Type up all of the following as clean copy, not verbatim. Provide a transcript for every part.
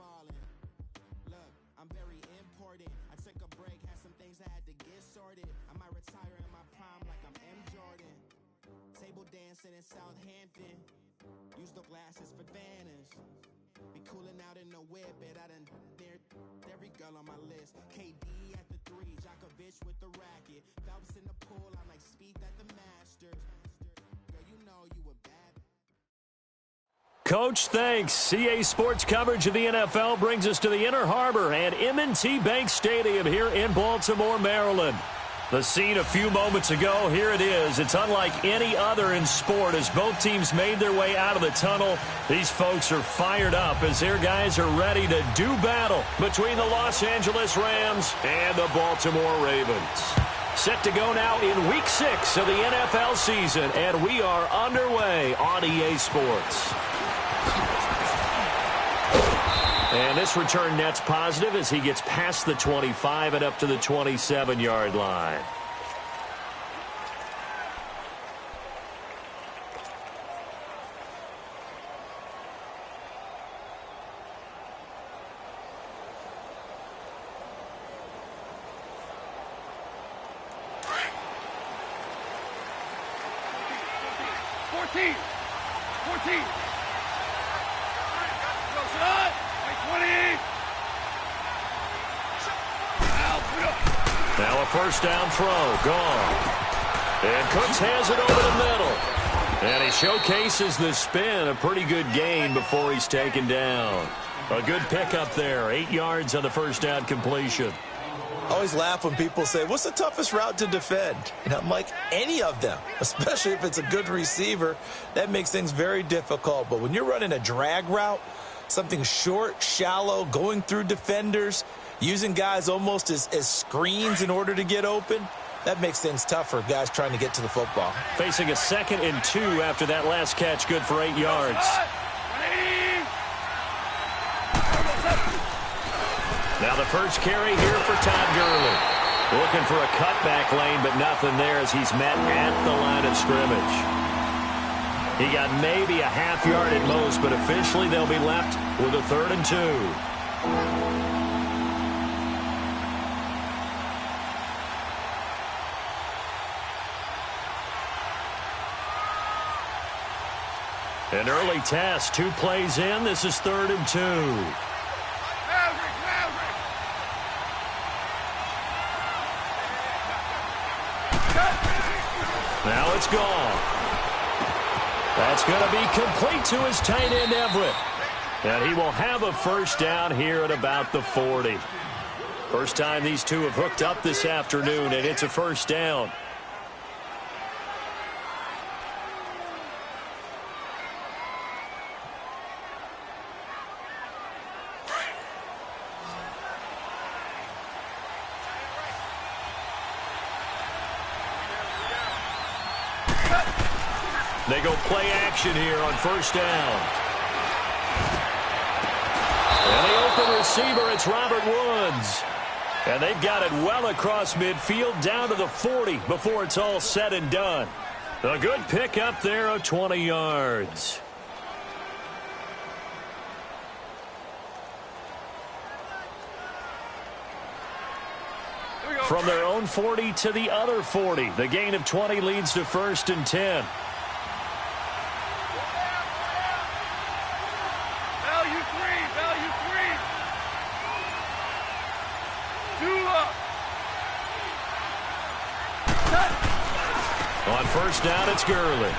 ballin'. Look, I'm very important. I took a break, had some things I had to get sorted. I might retire in my prime like I'm M. Jordan. Table dancing in Southampton. Use the glasses for Vanish. Be cooling out in the whip, but I done dared every girl on my list. KD at the 3, Djokovic with the racket. Phelps in the pool, I'm like Speed at the Masters. Girl, you know you a bad. Coach, thanks. CA Sports coverage of the NFL brings us to the Inner Harbor and M&T Bank Stadium here in Baltimore, Maryland. The scene a few moments ago, here it is. It's unlike any other in sport as both teams made their way out of the tunnel. These folks are fired up as their guys are ready to do battle between the Los Angeles Rams and the Baltimore Ravens. Set to go now in Week 6 of the NFL season, and we are underway on EA Sports. And this return net's positive as he gets past the 25 and up to the 27-yard line. Now a first down throw, gone. And Cooks has it over the middle. And he showcases the spin, a pretty good gain before he's taken down. A good pickup there, 8 yards on the first down completion. I always laugh when people say, what's the toughest route to defend? And I'm like, any of them, especially if it's a good receiver. That makes things very difficult. But when you're running a drag route, something short, shallow, going through defenders, using guys almost as screens in order to get open, that makes things tougher, guys trying to get to the football. Facing a 2nd and 2 after that last catch, good for 8 yards. Now the first carry here for Todd Gurley. Looking for a cutback lane, but nothing there as he's met at the line of scrimmage. He got maybe a half yard at most, but officially they'll be left with a 3rd and 2. An early test, 2 plays in. This is 3rd and 2. Now it's gone. That's going to be complete to his tight end, Everett. And he will have a first down here at about the 40. First time these two have hooked up this afternoon, and it's a first down. They go play action here on first down. And the open receiver, it's Robert Woods. And they've got it well across midfield down to the 40 before it's all said and done. A good pick up there of 20 yards. From their own 40 to the other 40. The gain of 20 leads to 1st and 10. On first down, it's Gurley.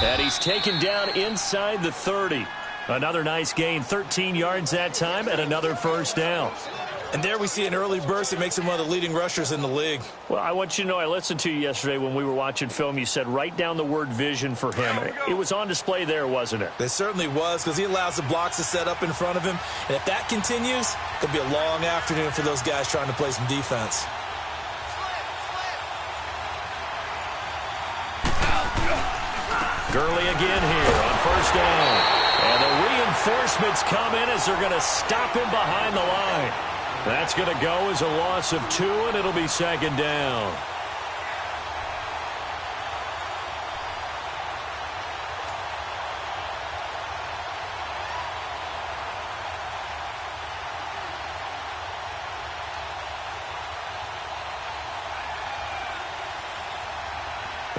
And he's taken down inside the 30. Another nice gain, 13 yards that time, and another first down. And there we see an early burst that makes him one of the leading rushers in the league. Well, I want you to know, I listened to you yesterday when we were watching film. You said write down the word vision for him. It was on display there, wasn't it? It certainly was, because he allows the blocks to set up in front of him. And if that continues, it'll be a long afternoon for those guys trying to play some defense. Gurley again here on first down. And the reinforcements come in as they're going to stop him behind the line. That's going to go as a loss of 2, and it'll be 2nd down.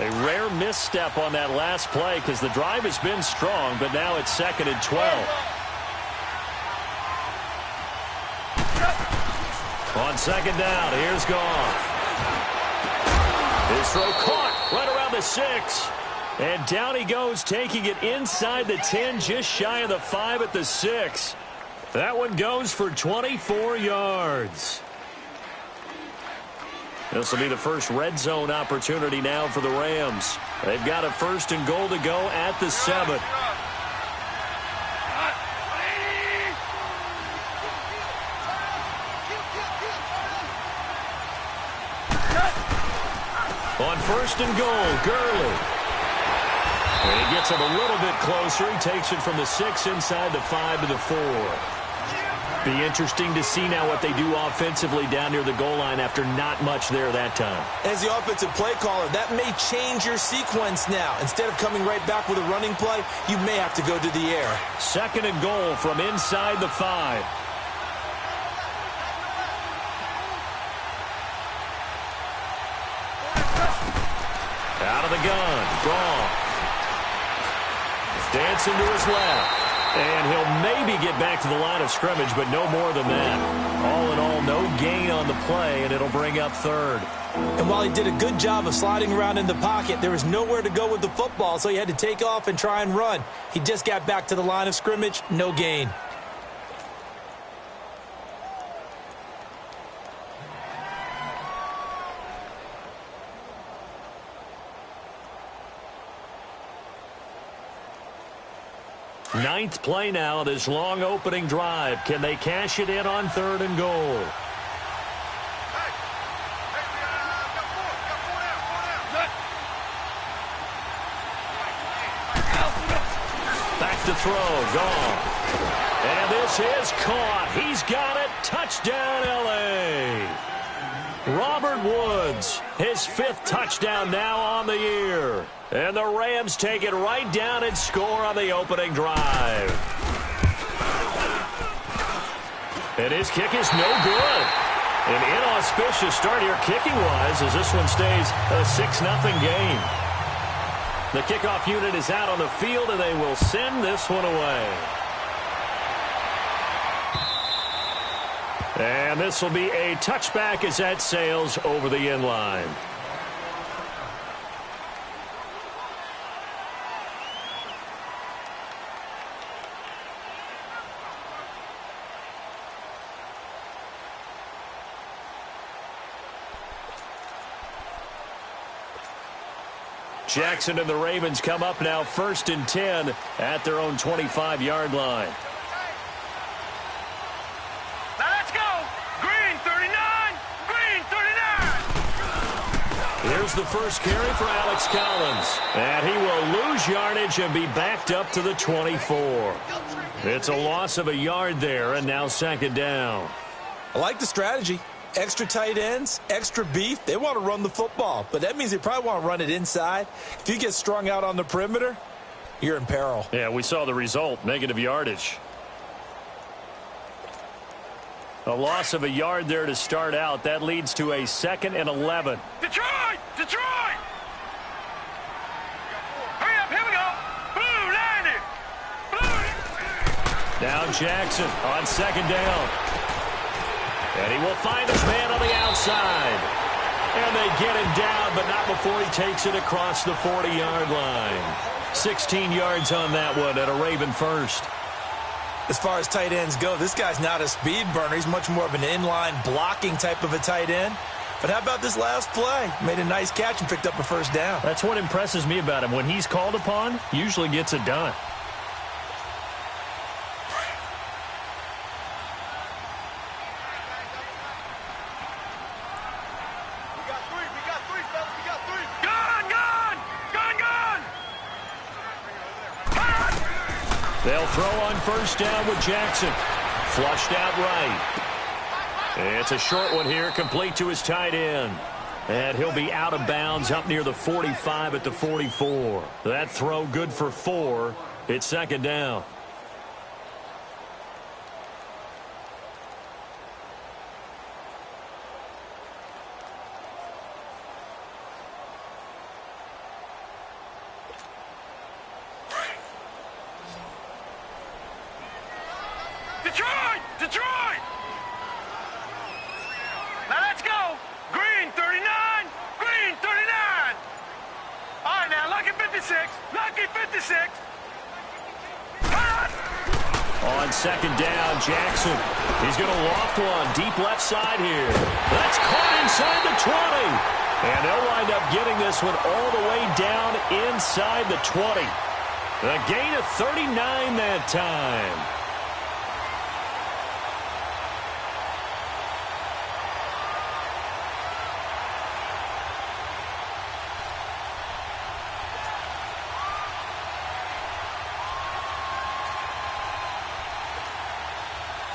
A rare misstep on that last play because the drive has been strong, but now it's 2nd and 12. On 2nd down, here's Goff. His throw caught right around the 6. And down he goes, taking it inside the 10, just shy of the 5 at the 6. That one goes for 24 yards. This will be the first red zone opportunity now for the Rams. They've got a 1st and goal to go at the 7. On 1st and goal, Gurley. And he gets it a little bit closer. He takes it from the 6 inside the 5 to the 4. Be interesting to see now what they do offensively down near the goal line after not much there that time. As the offensive play caller, that may change your sequence now. Instead of coming right back with a running play, you may have to go to the air. 2nd and goal from inside the 5. Out of the gun, Goff. Dancing to his left. And he'll maybe get back to the line of scrimmage, but no more than that. All in all, no gain on the play, and it'll bring up 3rd. And while he did a good job of sliding around in the pocket, there was nowhere to go with the football, so he had to take off and try and run. He just got back to the line of scrimmage, no gain. Ninth play now, this long opening drive. Can they cash it in on 3rd and goal? Back to throw, Goff. And this is caught. He's got it. Touchdown, L.A. Robert Woods, his 5th touchdown now on the year. And the Rams take it right down and score on the opening drive. And his kick is no good. An inauspicious start here kicking-wise as this one stays a 6-0 game. The kickoff unit is out on the field, and they will send this one away. And this will be a touchback as that sails over the end line. Jackson and the Ravens come up now 1st and 10 at their own 25-yard line. Now let's go. Green 39. Green 39. Here's the first carry for Alex Collins. And he will lose yardage and be backed up to the 24. It's a loss of a yard there, and now 2nd down. I like the strategy. Extra tight ends, extra beef. They want to run the football, but that means they probably want to run it inside. If you get strung out on the perimeter, you're in peril. Yeah, we saw the result, negative yardage. A loss of a yard there to start out. That leads to a 2nd and 11. Detroit! Detroit! Hurry up, here we go. Blue, line it. Blue. Now Jackson on 2nd down. And he will find his man on the outside. And they get him down, but not before he takes it across the 40-yard line. 16 yards on that one and a Raven first. As far as tight ends go, this guy's not a speed burner. He's much more of an inline blocking type of a tight end. But how about this last play? Made a nice catch and picked up a 1st down. That's what impresses me about him. When he's called upon, usually gets it done. They'll throw on 1st down with Jackson. Flushed out right. It's a short one here, complete to his tight end. And he'll be out of bounds up near the 45 at the 44. That throw good for 4. It's 2nd down. Detroit! Detroit! Now let's go! Green 39! Green 39! All right, now, lucky 56! Lucky 56! On second down, Jackson. He's going to loft one deep left side here. That's caught inside the 20. And they'll wind up getting this one all the way down inside the 20. A gain of 39 that time.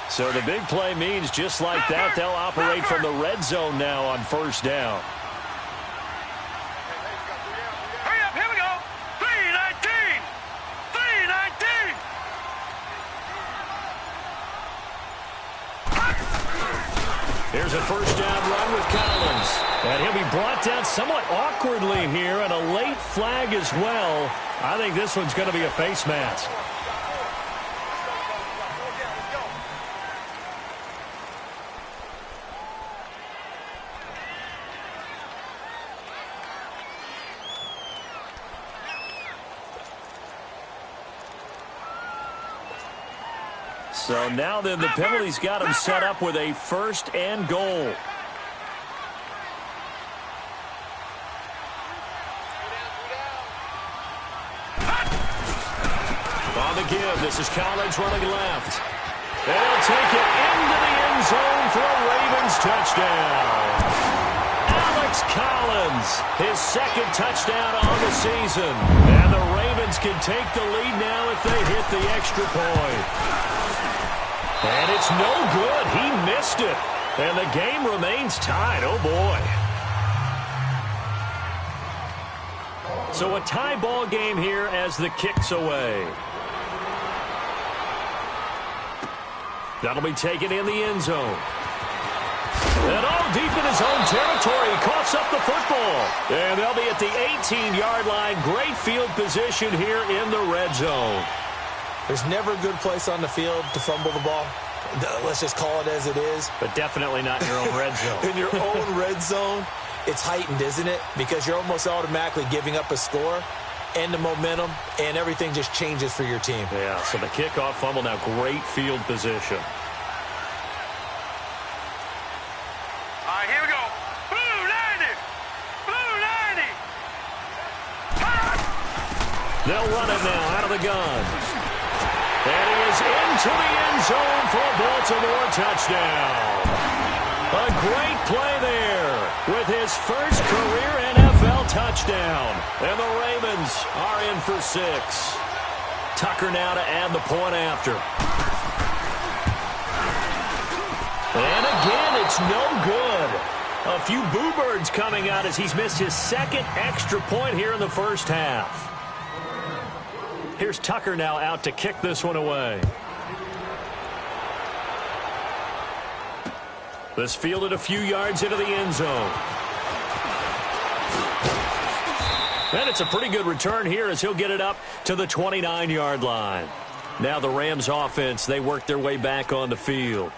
So the big play means just like that, they'll operate from the red zone now on first down. Hurry up, here we go. 319. 319. Here's a first down run with Collins. And he'll be brought down somewhat awkwardly here, and a late flag as well. I think this one's going to be a face mask. So now then the penalty's got him set up with a first and goal. On the give, this is Collins running left. They'll take it into the end zone for a Ravens touchdown. Alex Collins, his second touchdown on the season. And the Ravens can take the lead now if they hit the extra point. And it's no good. He missed it. And the game remains tied. Oh, boy. So a tie ball game here as the kick's away. That'll be taken in the end zone. And all deep in his own territory. He coughs up the football. And they'll be at the 18-yard line. Great field position here in the red zone. There's never a good place on the field to fumble the ball. Let's just call it as it is. But definitely not in your own red zone. In your own red zone, it's heightened, isn't it? Because you're almost automatically giving up a score and the momentum, and everything just changes for your team. Yeah, so the kickoff fumble now, great field position. All right, here we go. Blue 90. Blue 90. They'll run it now out of the gun. And he is into the end zone for a Baltimore touchdown. A great play there with his first career NFL touchdown. And the Ravens are in for 6. Tucker now to add the point after. And again, it's no good. A few boo birds coming out as he's missed his second extra point here in the first half. Here's Tucker now out to kick this one away. This fielded a few yards into the end zone. And it's a pretty good return here as he'll get it up to the 29-yard line. Now the Rams offense, they work their way back on the field.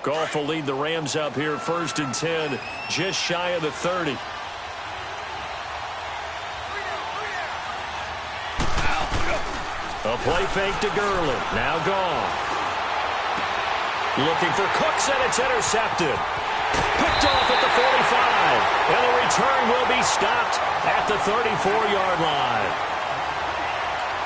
Goff will lead the Rams up here first and 10, just shy of the 30. A play fake to Gurley. Now Goff. Looking for Cooks, and it's intercepted. Picked off at the 45. And the return will be stopped at the 34-yard line.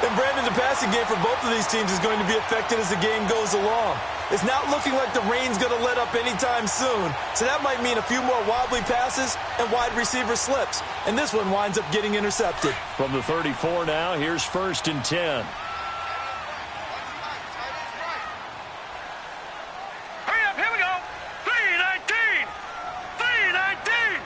And Brandon, the passing game for both of these teams is going to be affected as the game goes along. It's not looking like the rain's going to let up anytime soon, so that might mean a few more wobbly passes and wide receiver slips. And this one winds up getting intercepted. From the 34 now, here's first and 10. Hurry up, here we go. 319. 319.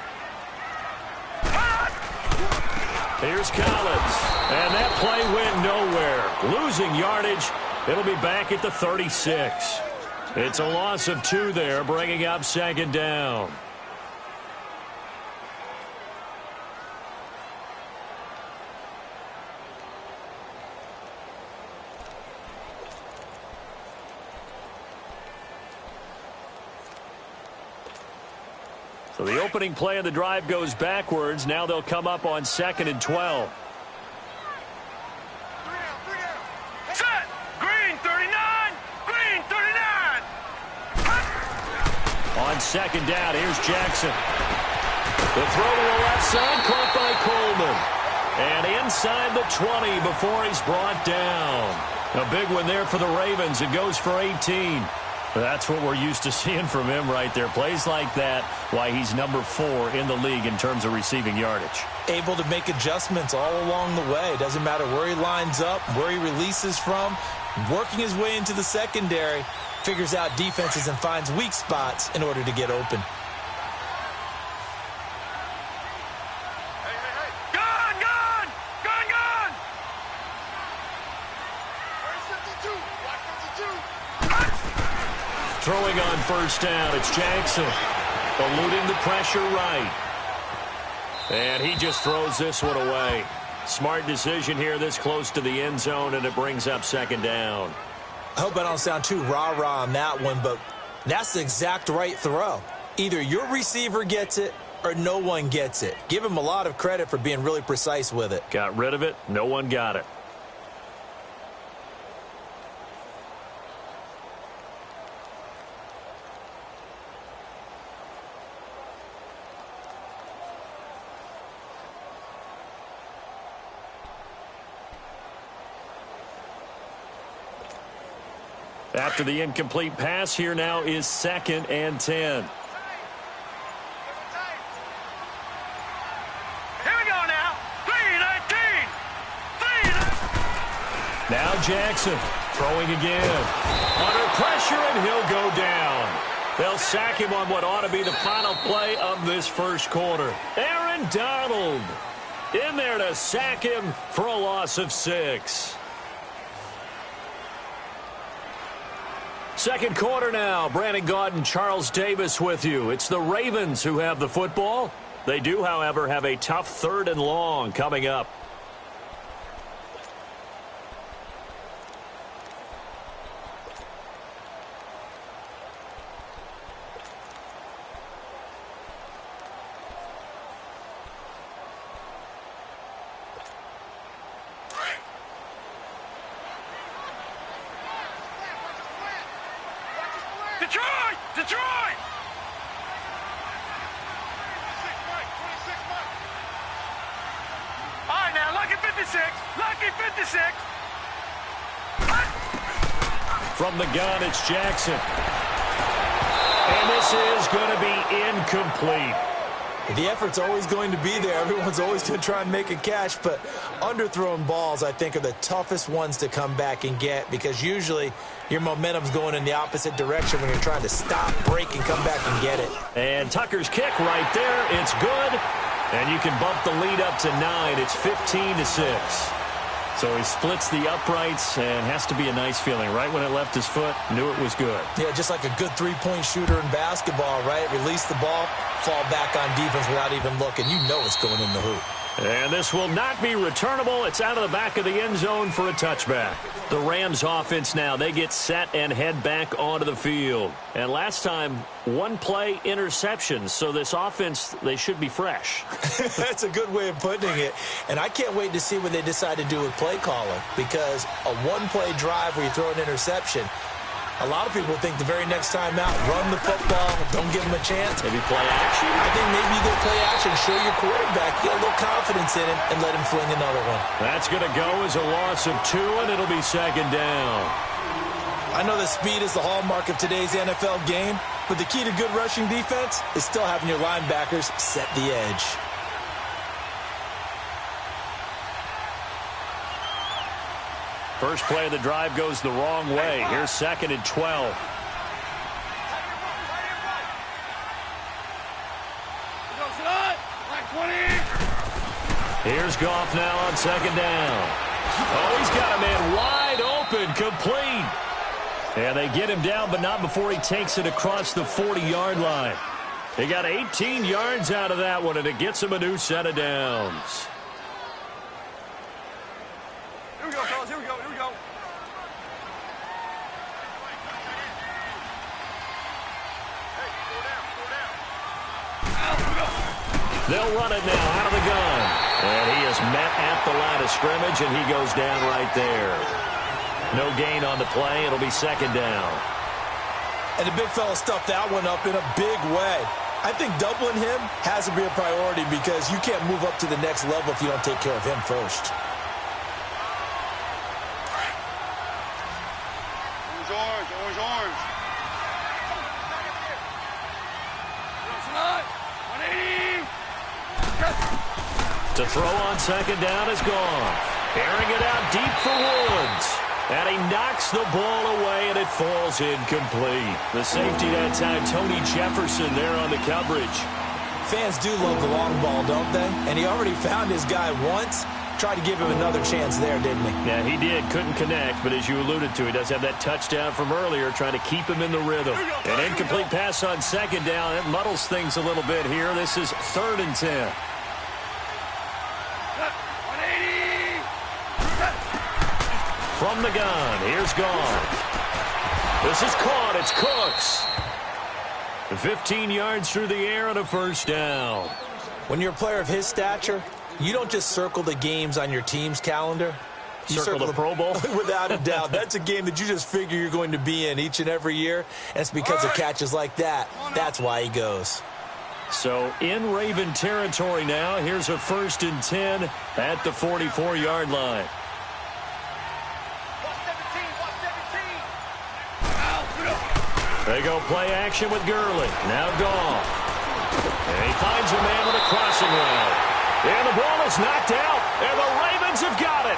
Here's Collins. And that play went nowhere. Losing yardage. It'll be back at the 36. It's a loss of 2 there, bringing up second down. So the opening play of the drive goes backwards. Now they'll come up on 2nd and 12. Set! Green 39! Green 39! On 2nd down, here's Jackson. The throw to the left side, caught by Coleman. And inside the 20 before he's brought down. A big one there for the Ravens. It goes for 18. That's what we're used to seeing from him right there. Plays like that, why he's number 4 in the league in terms of receiving yardage. Able to make adjustments all along the way. Doesn't matter where he lines up, where he releases from. Working his way into the secondary, figures out defenses and finds weak spots in order to get open. Gone! Gone! Gone! Gone! Throwing on first down, it's Jackson. Eluding the pressure right. And he just throws this one away. Smart decision here this close to the end zone, and it brings up second down. I hope I don't sound too rah-rah on that one, but that's the exact right throw. Either your receiver gets it or no one gets it. Give him a lot of credit for being really precise with it. Got rid of it. No one got it. After the incomplete pass, here now is 2nd and 10. Here we go now. 3-19. 3-19. Now Jackson throwing again. Under pressure, and he'll go down. They'll sack him on what ought to be the final play of this first quarter. Aaron Donald in there to sack him for a loss of 6. Second quarter now. Brandon Gaudin, Charles Davis with you. It's the Ravens who have the football. They do, however, have a tough 3rd and long coming up. Detroit! Detroit! All right, now, lucky 56. Lucky 56. From the gun, it's Jackson. And this is going to be incomplete. The effort's always going to be there. Everyone's always going to try and make a catch, but underthrown balls, I think, are the toughest ones to come back and get because usually your momentum's going in the opposite direction when you're trying to stop, break, and come back and get it. And Tucker's kick right there. It's good. And you can bump the lead up to 9. It's 15-6. So he splits the uprights and has to be a nice feeling. Right when it left his foot, knew it was good. Yeah, just like a good three-point shooter in basketball, right? Release the ball, fall back on defense without even looking. You know it's going in the hoop. And this will not be returnable. It's out of the back of the end zone for a touchback. The Rams offense now, they get set and head back onto the field. And last time, one play interception. So this offense, they should be fresh. That's a good way of putting it. And I can't wait to see what they decide to do with play calling. Because a one-play drive where you throw an interception, a lot of people think the very next time out, run the football, don't give them a chance. Maybe play action? I think maybe you go play action, show your quarterback, get a little confidence in him, and let him fling another one. That's going to go as a loss of 2, and it'll be second down. I know that speed is the hallmark of today's NFL game, but the key to good rushing defense is still having your linebackers set the edge. First play of the drive goes the wrong way. Here's 2nd and 12. Here's Goff now on 2nd down. Oh, he's got a man wide open, complete. And they get him down, but not before he takes it across the 40-yard line. They got 18 yards out of that one, and it gets him a new set of downs. Here we go, fellas. Here we go. Here we go. Hey, go down. They'll run it now out of the gun. And he is met at the line of scrimmage, and he goes down right there. No gain on the play. It'll be second down. And the big fella stuffed that one up in a big way. I think doubling him has to be a priority because you can't move up to the next level if you don't take care of him first. Orange, orange, orange. 180. To throw on second down is gone. Airing it out deep for Woods. And he knocks the ball away, and it falls incomplete. The safety that time, Tony Jefferson, there on the coverage. Fans do love the long ball, don't they? And he already found his guy once. Tried to give him another chance there, didn't he? Yeah, he did. Couldn't connect, but as you alluded to, he does have that touchdown from earlier, trying to keep him in the rhythm. An incomplete pass on second down. It muddles things a little bit here. This is 3rd and 10. From the gun, here's Gone. This is caught. It's Cooks. 15 yards through the air and a first down. When you're a player of his stature, you don't just circle the games on your team's calendar. You circle the Pro Bowl? Without a doubt. That's a game that you just figure you're going to be in each and every year. And it's because of catches like that. That's why he goes. So in Raven territory now. Here's a 1st and 10 at the 44-yard line. They go play action with Gurley. Now Goff. And he finds a man with a crossing route. And the ball is knocked out. And the Ravens have got it.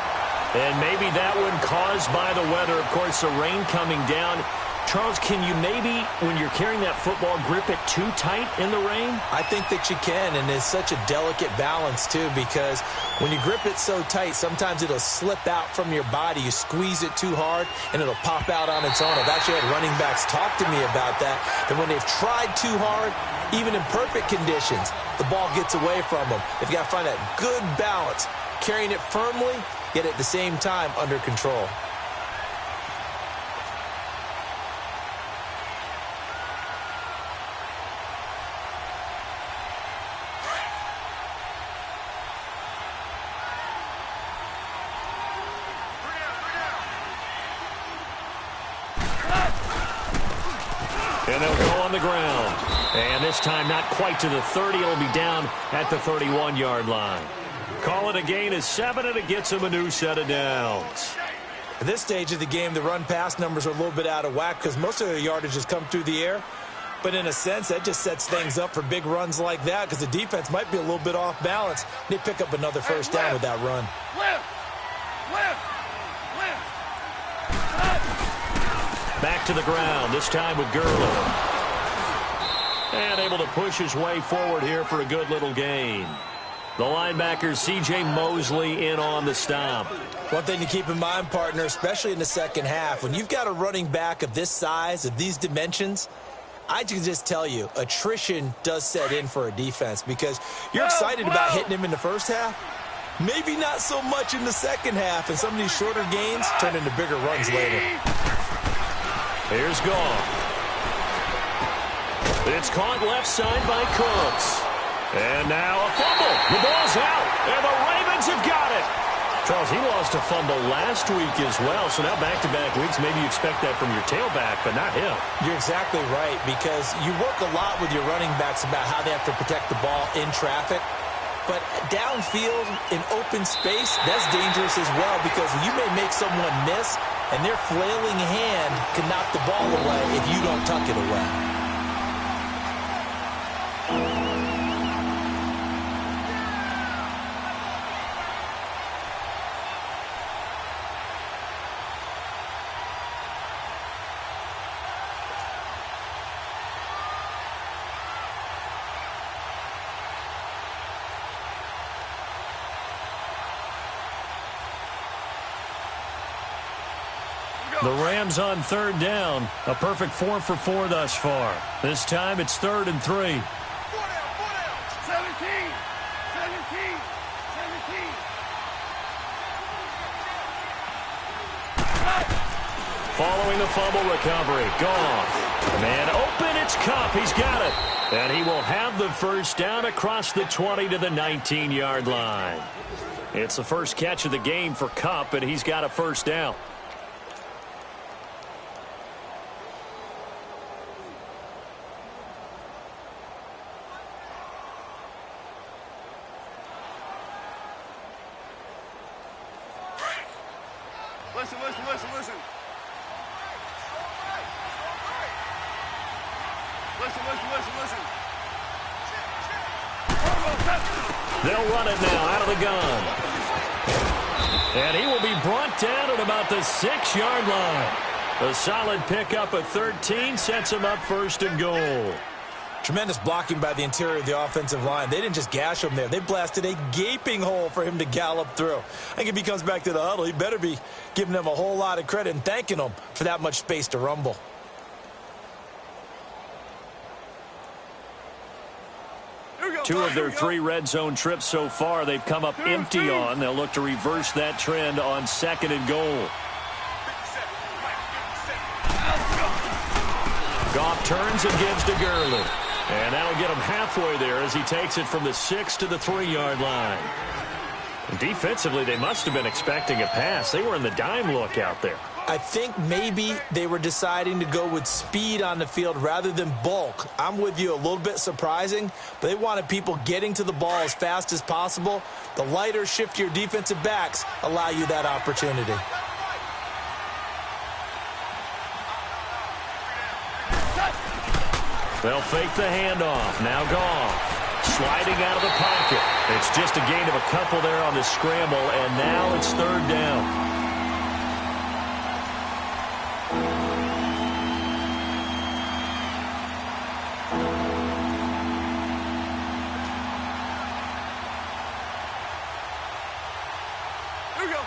And maybe that one caused by the weather. Of course, the rain coming down. Charles, can you maybe, when you're carrying that football, grip it too tight in the rain? I think that you can, and it's such a delicate balance, too, because when you grip it so tight, sometimes it'll slip out from your body. You squeeze it too hard, and it'll pop out on its own. I've actually had running backs talk to me about that, and when they've tried too hard, even in perfect conditions, the ball gets away from them. If you got to find that good balance, carrying it firmly, yet at the same time under control. And they'll go on the ground. And this time not quite to the 30. It'll be down at the 31-yard line. Call it a gain of 7, and it gets them a new set of downs. At this stage of the game, the run-pass numbers are a little bit out of whack because most of the yardage has come through the air. But in a sense, that just sets things up for big runs like that because the defense might be a little bit off balance. They pick up another first down with that run. Back to the ground, this time with Gurley. And able to push his way forward here for a good little gain. The linebacker, C.J. Mosley, in on the stop. One thing to keep in mind, partner, especially in the second half, when you've got a running back of this size, of these dimensions, I can just tell you, attrition does set in for a defense because you're excited about hitting him in the first half. Maybe not so much in the second half, and some of these shorter gains turn into bigger runs later. Here's Goff. It's caught left side by Cooks. And now a fumble. The ball's out, and the Ravens have got it. Charles, he lost a fumble last week as well, so now back-to-back weeks, maybe you expect that from your tailback, but not him. You're exactly right, because you work a lot with your running backs about how they have to protect the ball in traffic. But downfield, in open space, that's dangerous as well because you may make someone miss, and their flailing hand can knock the ball away if you don't tuck it away. The Rams on third down. A perfect 4 for 4 thus far. This time it's 3rd and 3. 4 down. 17. Following the fumble recovery. Goff. Man open. It's Kupp. He's got it. And he will have the first down across the 20 to the 19-yard line. It's the first catch of the game for Kupp, and he's got a first down. Listen. Listen. They'll run it now out of the gun. And he will be brought down at about the 6-yard line. A solid pickup of 13 sets him up 1st and goal. Tremendous blocking by the interior of the offensive line. They didn't just gash him there. They blasted a gaping hole for him to gallop through. I think if he comes back to the huddle, he better be giving them a whole lot of credit and thanking them for that much space to rumble. Two of their 3 red zone trips so far, they've come up empty on. They'll look to reverse that trend on 2nd and goal. Goff turns and gives to Gurley. And that'll get him halfway there as he takes it from the 6 to the 3-yard line. Defensively, they must have been expecting a pass. They were in the dime look out there. I think maybe they were deciding to go with speed on the field rather than bulk. I'm with you, a little bit surprising, but they wanted people getting to the ball as fast as possible. The lighter, shiftier defensive backs allow you that opportunity. They'll fake the handoff. Now Goff. Sliding out of the pocket. It's just a gain of a couple there on the scramble, and now it's 3rd down.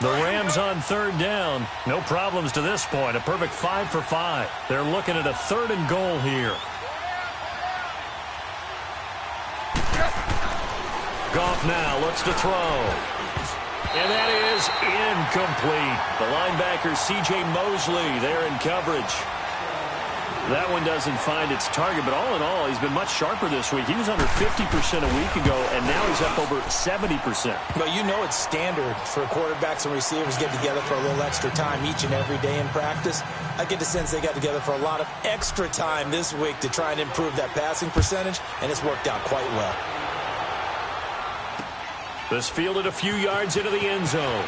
The Rams on 3rd down. No problems to this point. A perfect 5 for 5. They're looking at a 3rd and goal here. Goff now looks to throw. And that is incomplete. The linebacker, C.J. Mosley, there in coverage. That one doesn't find its target, but all in all, he's been much sharper this week. He was under 50% a week ago, and now he's up over 70%. But you know it's standard for quarterbacks and receivers get together for a little extra time each and every day in practice. I get the sense they got together for a lot of extra time this week to try and improve that passing percentage, and it's worked out quite well. This fielded a few yards into the end zone.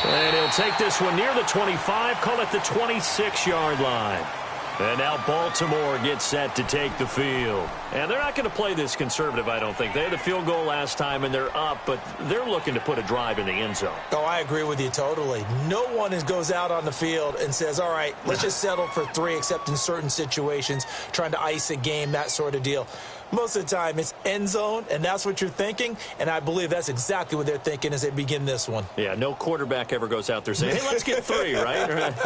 And he'll take this one near the 25, call it the 26-yard line. And now Baltimore gets set to take the field. And they're not going to play this conservative, I don't think. They had a field goal last time, and they're up, but they're looking to put a drive in the end zone. Oh, I agree with you totally. No one goes out on the field and says, all right, let's just settle for 3, except in certain situations, trying to ice a game, that sort of deal. Most of the time, it's end zone, and that's what you're thinking, and I believe that's exactly what they're thinking as they begin this one. Yeah, no quarterback ever goes out there saying, hey, let's get 3, right?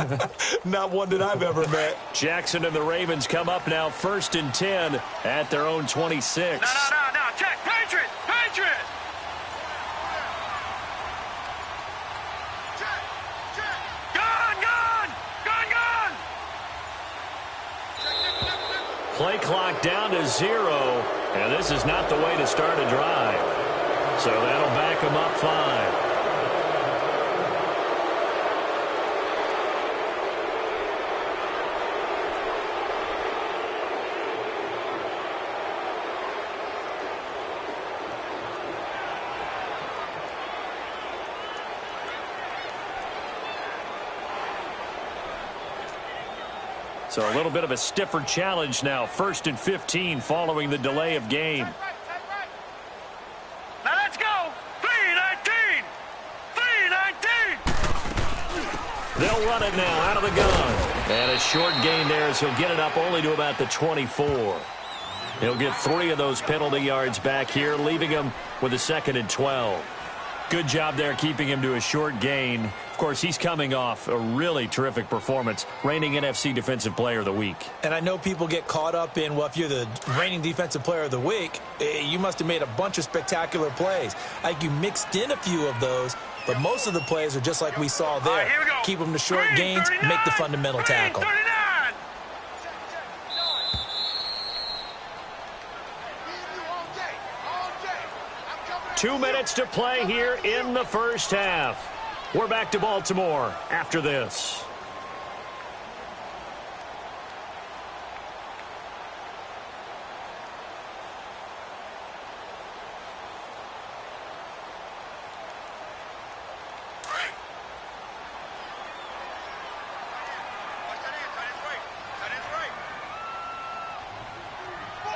Not one that I've ever met. Jackson and the Ravens come up now 1st and 10 at their own 26. No, check, Patriot! Gone! Play clock down to 0, and this is not the way to start a drive. So that'll back them up 5. So a little bit of a stiffer challenge now. 1st and 15 following the delay of game. Now let's go. 3-19. They'll run it now out of the gun. And a short gain there as he'll get it up only to about the 24. He'll get 3 of those penalty yards back here, leaving him with a 2nd and 12. Good job there keeping him to a short gain. Of course, he's coming off a really terrific performance, reigning NFC Defensive Player of the Week. And I know people get caught up in, well, if you're the reigning Defensive Player of the Week, you must have made a bunch of spectacular plays. I think you mixed in a few of those, but most of the plays are just like we saw there. Right, here we go. Keep them to short gains, 39, make the fundamental tackle. 39. 2 minutes to play here in the first half. We're back to Baltimore after this.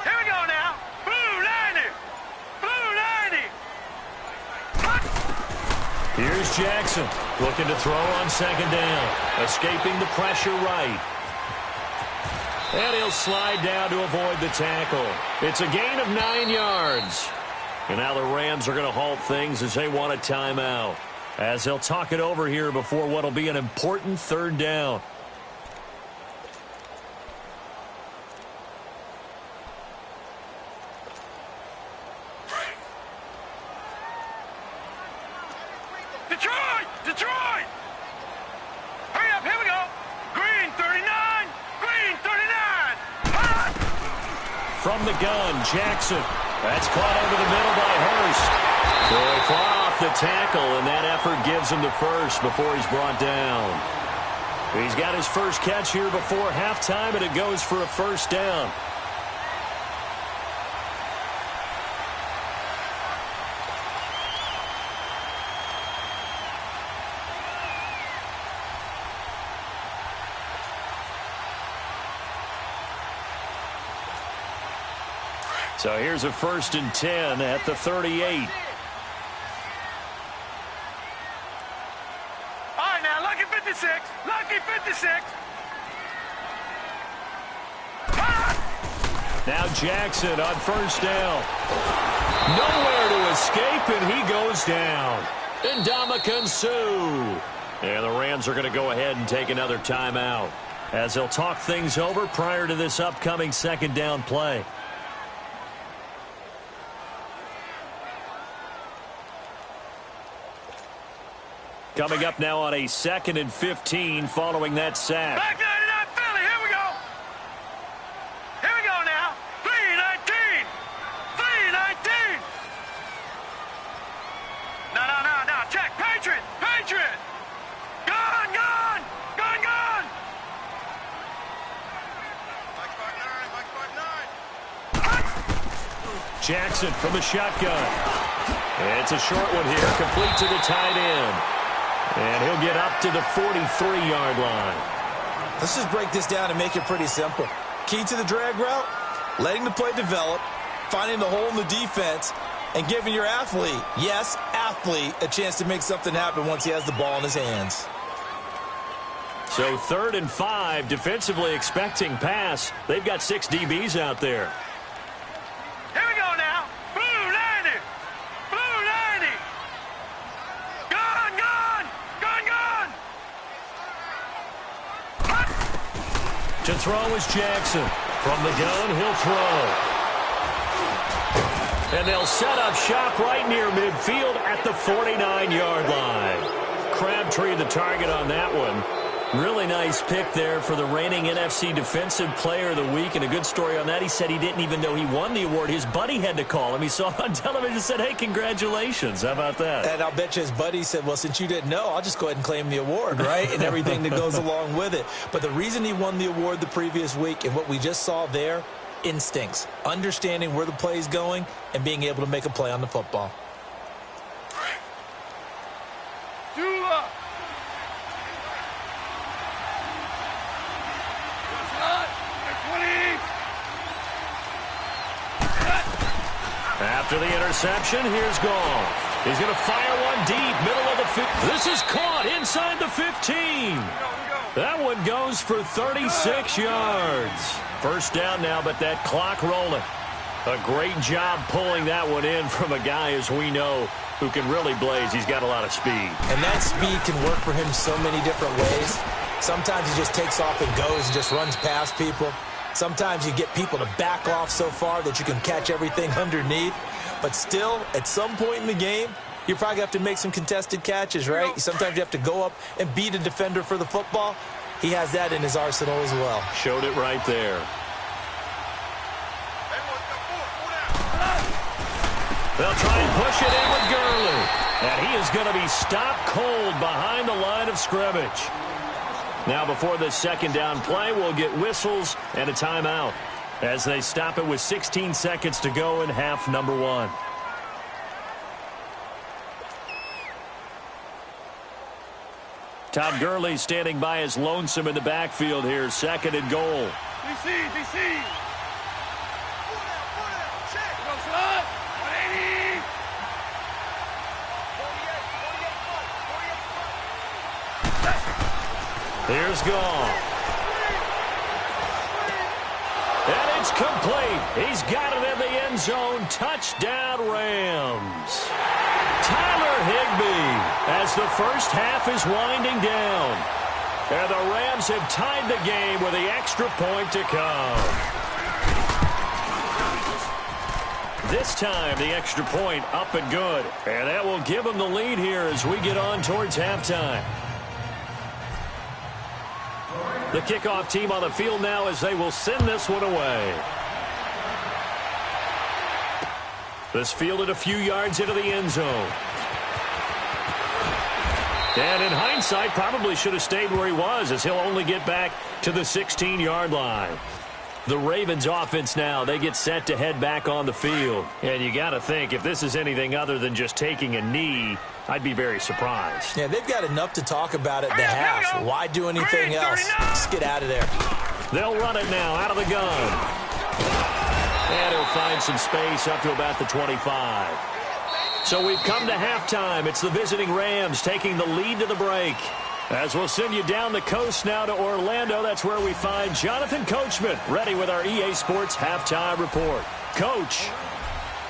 Here we go now. Blue 90. Blue 90. Here's Jackson looking to throw on second down. Escaping the pressure right. And he'll slide down to avoid the tackle. It's a gain of 9 yards. And now the Rams are going to halt things as they want a timeout, as they'll talk it over here before what will be an important third down. Detroit! Detroit! Hurry up, here we go. Green 39. Green 39. Hot! From the gun, Jackson. That's caught over the middle by Hurst. They far off the tackle, and that effort gives him the first before he's brought down. He's got his first catch here before halftime, and it goes for a first down. So here's a 1st and 10 at the 38. All right, now, lucky 56. Lucky 56. Hot! Now Jackson on first down. Nowhere to escape, and he goes down. Ndamukong Suh. And the Rams are going to go ahead and take another timeout, as they'll talk things over prior to this upcoming second down play. Coming up now on a 2nd and 15 following that sack. Back 99 Philly, here we go. Here we go now. 319. 319. No. Check. Patriot. Patriot. Gun. Gun. Gun. Gun. Mike Spark 9. Jackson from the shotgun. It's a short one here, complete to the tight end. And he'll get up to the 43-yard line. Let's just break this down and make it pretty simple. Key to the drag route, letting the play develop, finding the hole in the defense, and giving your athlete, yes, athlete, a chance to make something happen once he has the ball in his hands. So 3rd and 5, defensively expecting pass. They've got 6 DBs out there. Here we go now. Blue 90. Blue 90. Gun. Gun. Gun. Gun. Hot! To throw is Jackson. From the gun, he'll throw. And they'll set up shop right near midfield at the 49-yard line. Crabtree the target on that one. Really nice pick there for the reigning NFC Defensive Player of the Week. And a good story on that. He said he didn't even know he won the award. His buddy had to call him. He saw it on television and said, hey, congratulations. How about that? And I'll bet you his buddy said, well, since you didn't know, I'll just go ahead and claim the award, right? And everything that goes along with it. But the reason he won the award the previous week and what we just saw there, instincts, understanding where the play is going and being able to make a play on the football. After the interception, here's Goff. He's going to fire one deep, middle of the field. This is caught inside the 15. That one goes for 36 yards. First down now, but that clock rolling. A great job pulling that one in from a guy, as we know, who can really blaze. He's got a lot of speed. And that speed can work for him so many different ways. Sometimes he just takes off and goes and just runs past people. Sometimes you get people to back off so far that you can catch everything underneath. But still, at some point in the game, you probably have to make some contested catches, right? Sometimes you have to go up and beat a defender for the football. He has that in his arsenal as well. Showed it right there. They'll try and push it in with Gurley. And he is going to be stopped cold behind the line of scrimmage. Now before the second down play, we'll get whistles and a timeout as they stop it with 16 seconds to go in half number 1. Todd Gurley standing by as lonesome in the backfield here. Second and goal. DC. Here's Gall. And it's complete. He's got it in the end zone. Touchdown, Rams. Tyler Higbee as the first half is winding down. And the Rams have tied the game with the extra point to come. This time, the extra point up and good. And that will give them the lead here as we get on towards halftime. The kickoff team on the field now as they will send this one away. This fielded a few yards into the end zone. And in hindsight, probably should have stayed where he was, as he'll only get back to the 16-yard line. The Ravens offense now, they get set to head back on the field. And you got to think, if this is anything other than just taking a knee, I'd be very surprised. Yeah, they've got enough to talk about at the half. Why do anything else? Just get out of there. They'll run it now out of the gun. And he'll find some space up to about the 25. So we've come to halftime. It's the visiting Rams taking the lead to the break. As we'll send you down the coast now to Orlando, that's where we find Jonathan Coachman ready with our EA Sports Halftime Report. Coach,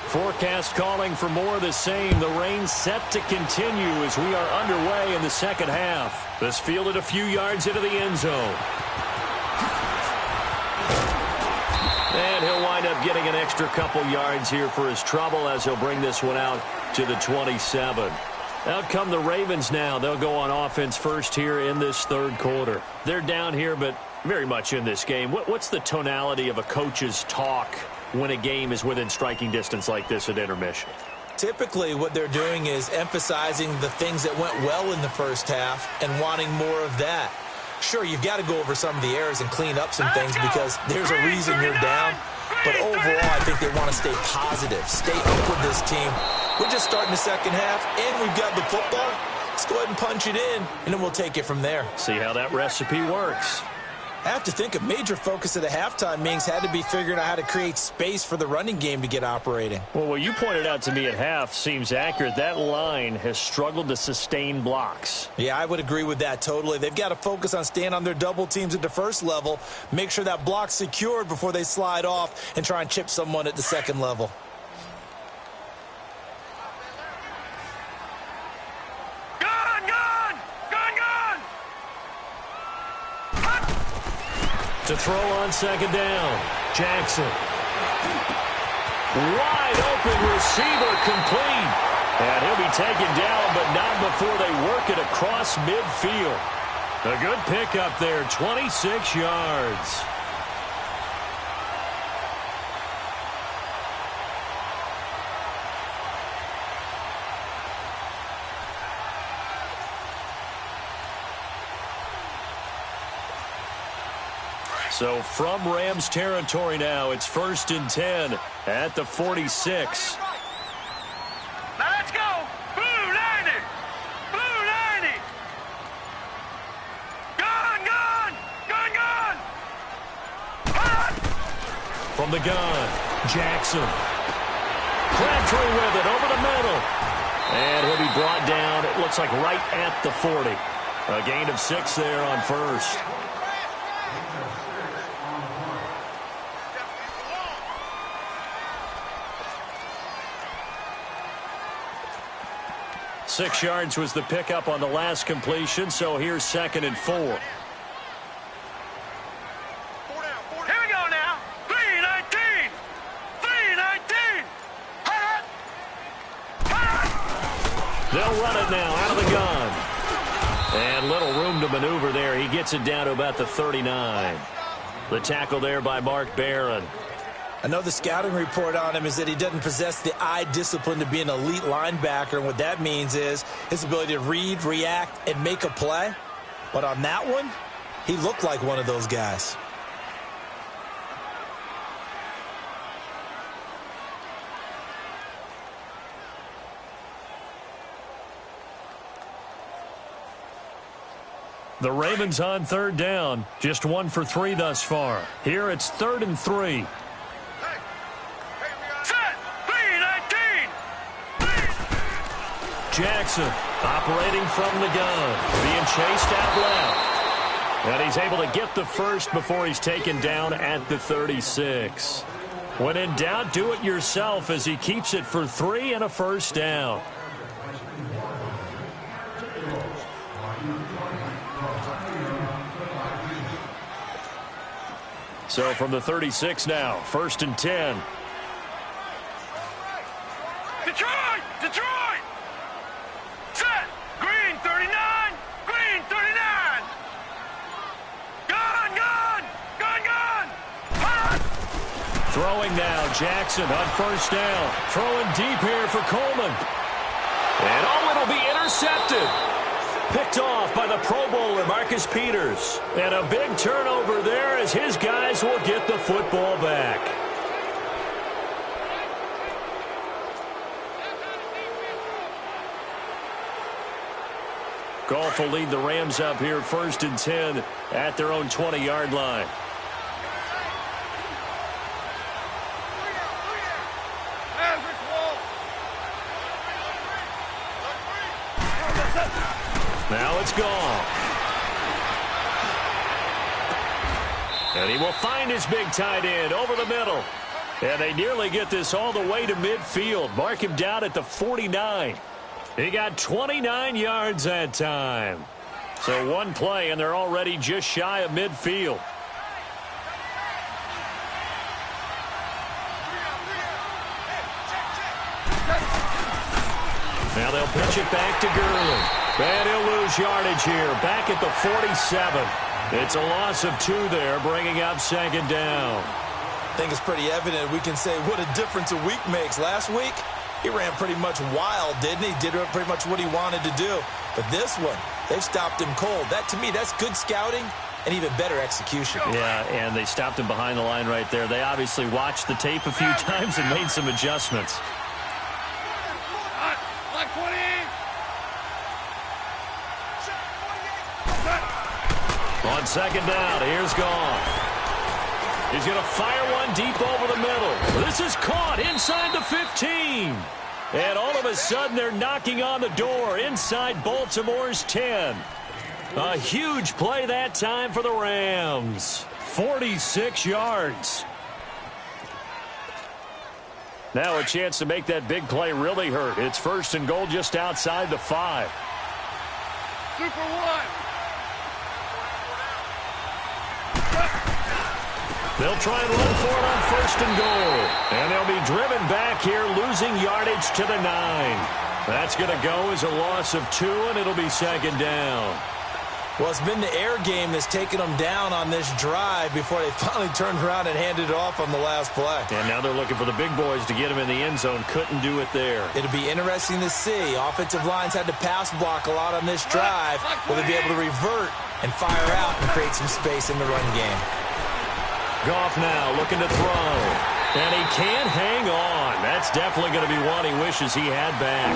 forecast calling for more of the same. The rain set to continue as we are underway in the second half. This fielded a few yards into the end zone. And he'll wind up getting an extra couple yards here for his trouble as he'll bring this one out to the 27. Out come the Ravens now. They'll go on offense first here in this third quarter. They're down here, but very much in this game. What's the tonality of a coach's talk when a game is within striking distance like this at intermission? Typically, what they're doing is emphasizing the things that went well in the first half and wanting more of that. Sure, you've got to go over some of the errors and clean up some things because there's a reason you're down. But overall, I think they want to stay positive, stay up with this team. We're just starting the second half, and we've got the football. Let's go ahead and punch it in, and then we'll take it from there. See how that recipe works. I have to think a major focus of the halftime meetings had to be figuring out how to create space for the running game to get operating. Well, what you pointed out to me at half seems accurate. That line has struggled to sustain blocks. Yeah, I would agree with that totally. They've got to focus on staying on their double teams at the first level, make sure that block's secured before they slide off and try and chip someone at the second level. To throw on second down, Jackson. Wide open receiver complete. And he'll be taken down, but not before they work it across midfield. A good pickup there, 26 yards. So from Rams territory now, it's 1st and 10 at the 46. Now let's go. Blue 90. Blue 90. Gun. From the gun, Jackson. Crabtree with it over the middle. And he'll be brought down, it looks like right at the 40. A gain of 6 there on first. 6 yards was the pickup on the last completion, so here's 2nd and 4. Here we go now. 3-19. 3-19. They'll run it now out of the gun. And little room to maneuver there. He gets it down to about the 39. The tackle there by Mark Barron. I know the scouting report on him is that he doesn't possess the eye discipline to be an elite linebacker, and what that means is his ability to read, react, and make a play. But on that one, he looked like one of those guys. The Ravens on 3rd down. Just 1 for 3 thus far. Here it's 3rd and 3. Jackson operating from the gun, being chased out left. And he's able to get the first before he's taken down at the 36. When in doubt, do it yourself as he keeps it for 3 and a first down. So from the 36 now, 1st and 10. Detroit! Detroit! Set! Green 39! Green 39! Gun! Gun! Gun! Gun! Hot! Throwing now, Jackson on 1st down. Throwing deep here for Coleman. And it'll be intercepted. Picked off by the Pro Bowler, Marcus Peters. And a big turnover there as his guys will get the football back. Goff will lead the Rams up here 1st and 10 at their own 20-yard line. Now it's gone. And he will find his big tight end over the middle. And they nearly get this all the way to midfield. Mark him down at the 49. He got 29 yards that time. So one play, and they're already just shy of midfield. Now they'll pitch it back to Gurley. And he'll lose yardage here, back at the 47. It's a loss of 2 there, bringing up 2nd down. I think it's pretty evident. We can say what a difference a week makes. Last week, he ran pretty much wild, didn't he? Did pretty much what he wanted to do. But this one, they've stopped him cold. That, to me, that's good scouting and even better execution. Yeah, and they stopped him behind the line right there. They obviously watched the tape a few times and made some adjustments. On 2nd down, here's Goff. He's going to fire one deep over the middle. This is caught inside the 15. And all of a sudden, they're knocking on the door inside Baltimore's 10. A huge play that time for the Rams. 46 yards. Now a chance to make that big play really hurt. It's 1st and goal just outside the 5. Super 1. They'll try and run for it on 1st and goal. And they'll be driven back here, losing yardage to the 9. That's going to go as a loss of 2, and it'll be 2nd down. Well, it's been the air game that's taken them down on this drive before they finally turned around and handed it off on the last play. And now they're looking for the big boys to get him in the end zone. Couldn't do it there. It'll be interesting to see. Offensive lines had to pass block a lot on this drive. Will they be able to revert and fire out and create some space in the run game? Goff now looking to throw. And he can't hang on. That's definitely going to be one he wishes he had back.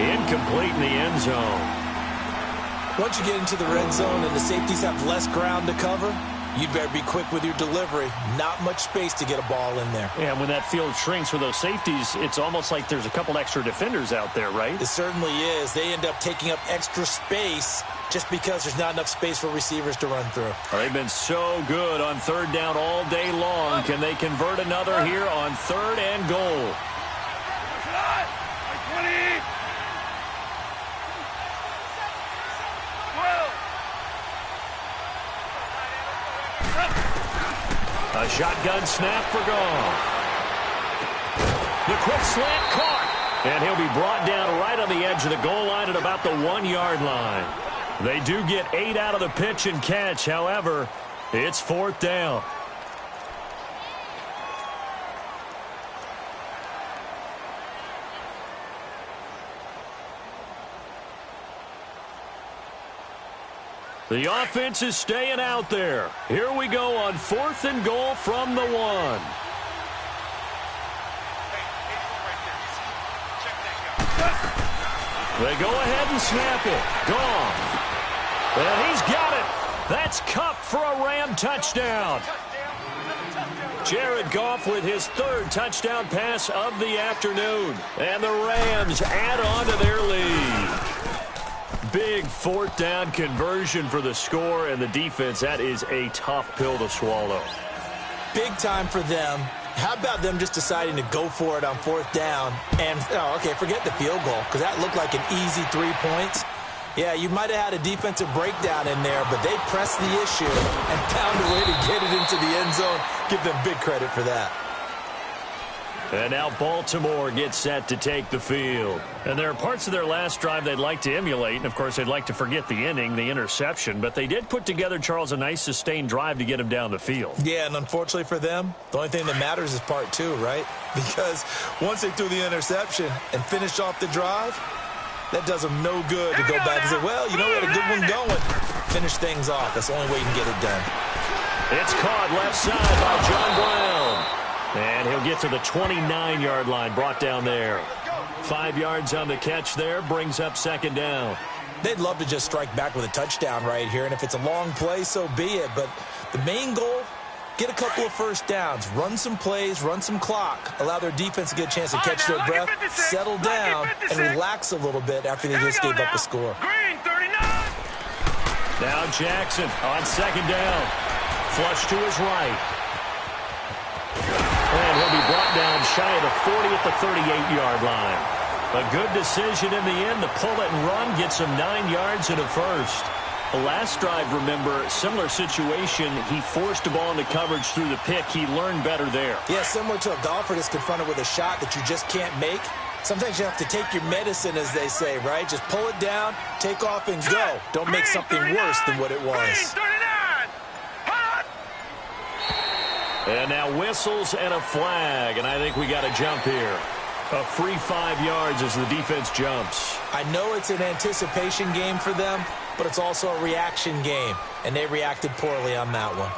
Incomplete in the end zone. Once you get into the red zone and the safeties have less ground to cover, you'd better be quick with your delivery. Not much space to get a ball in there. Yeah, when that field shrinks with those safeties, it's almost like there's a couple extra defenders out there, right? It certainly is. They end up taking up extra space just because there's not enough space for receivers to run through. They've been so good on 3rd down all day long. Can they convert another here on 3rd and goal? A shotgun snap for Goff. The quick slant caught. And he'll be brought down right on the edge of the goal line at about the 1-yard line. They do get 8 out of the pitch and catch. However, it's 4th down. The offense is staying out there. Here we go on 4th and goal from the 1. They go ahead and snap it. Goff. And he's got it. That's Kupp for a Ram touchdown. Jared Goff with his 3rd touchdown pass of the afternoon. And the Rams add on to their lead. Big 4th down conversion for the score, and the defense, that is a tough pill to swallow. Big time for them. How about them just deciding to go for it on 4th down? And, forget the field goal, because that looked like an easy 3 points. Yeah, you might have had a defensive breakdown in there, but they pressed the issue and found a way to get it into the end zone. Give them big credit for that. And now Baltimore gets set to take the field. And there are parts of their last drive they'd like to emulate. And, of course, they'd like to forget the inning, the interception. But they did put together, Charles, a nice sustained drive to get him down the field. Yeah, and unfortunately for them, the only thing that matters is part 2, right? Because once they threw the interception and finished off the drive, that does them no good to go back and say, well, you know, we had a good one going. Finish things off. That's the only way you can get it done. It's caught left side by John Brown. And he'll get to the 29-yard line, brought down there. 5 yards on the catch there, brings up 2nd down. They'd love to just strike back with a touchdown right here, and if it's a long play, so be it. But the main goal, get a couple of 1st downs, run some plays, run some clock, allow their defense to get a chance to catch their breath, settle down, and relax a little bit after they just gave up a score. Now Jackson on 2nd down. Flush to his right. And he'll be brought down shy of the 40 at the 38-yard line. A good decision in the end to pull it and run, gets him 9 yards and a 1st. The last drive, remember, similar situation. He forced the ball into coverage through the pick. He learned better there. Yeah, similar to a golfer that's confronted with a shot that you just can't make. Sometimes you have to take your medicine, as they say, right? Just pull it down, take off, and go. Don't make something worse than what it was. And now whistles and a flag, and I think we got a jump here. A free 5 yards as the defense jumps. I know it's an anticipation game for them, but it's also a reaction game, and they reacted poorly on that one.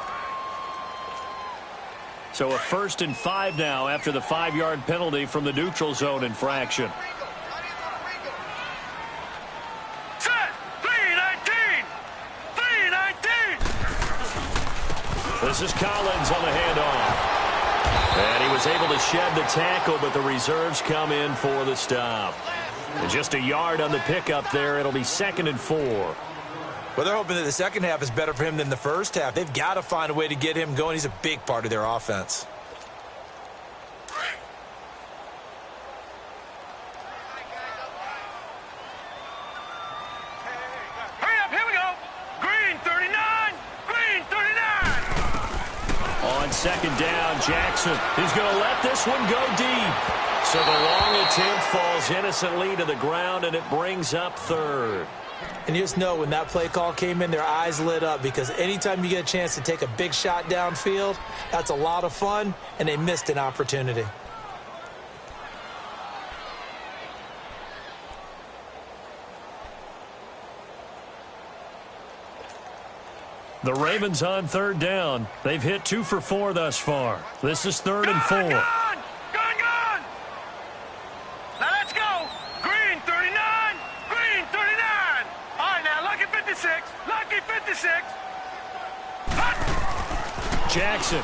So a 1st and 5 now after the 5-yard penalty from the neutral zone infraction. This is Collins on the handoff. And he was able to shed the tackle, but the reserves come in for the stop. And just a yard on the pickup there. It'll be 2nd and 4. Well, they're hoping that the second half is better for him than the first half. They've got to find a way to get him going. He's a big part of their offense. On 2nd down, Jackson is going to let this one go deep. So the long attempt falls innocently to the ground, and it brings up 3rd. And you just know when that play call came in, their eyes lit up, because anytime you get a chance to take a big shot downfield, that's a lot of fun, and they missed an opportunity. The Ravens on 3rd down. They've hit 2 for 4 thus far. This is 3rd and 4. Gone! Now let's go! Green 39! Green 39! All right, now, lucky 56! Lucky 56! Hut! Jackson.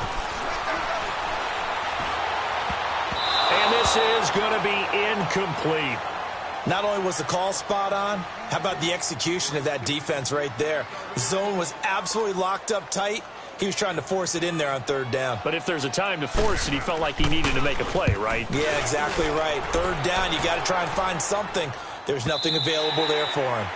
And this is going to be incomplete. Not only was the call spot on, how about the execution of that defense right there? The zone was absolutely locked up tight. He was trying to force it in there on 3rd down. But if there's a time to force it, he felt like he needed to make a play, right? Yeah, exactly right. 3rd down, you got to try and find something. There's nothing available there for him.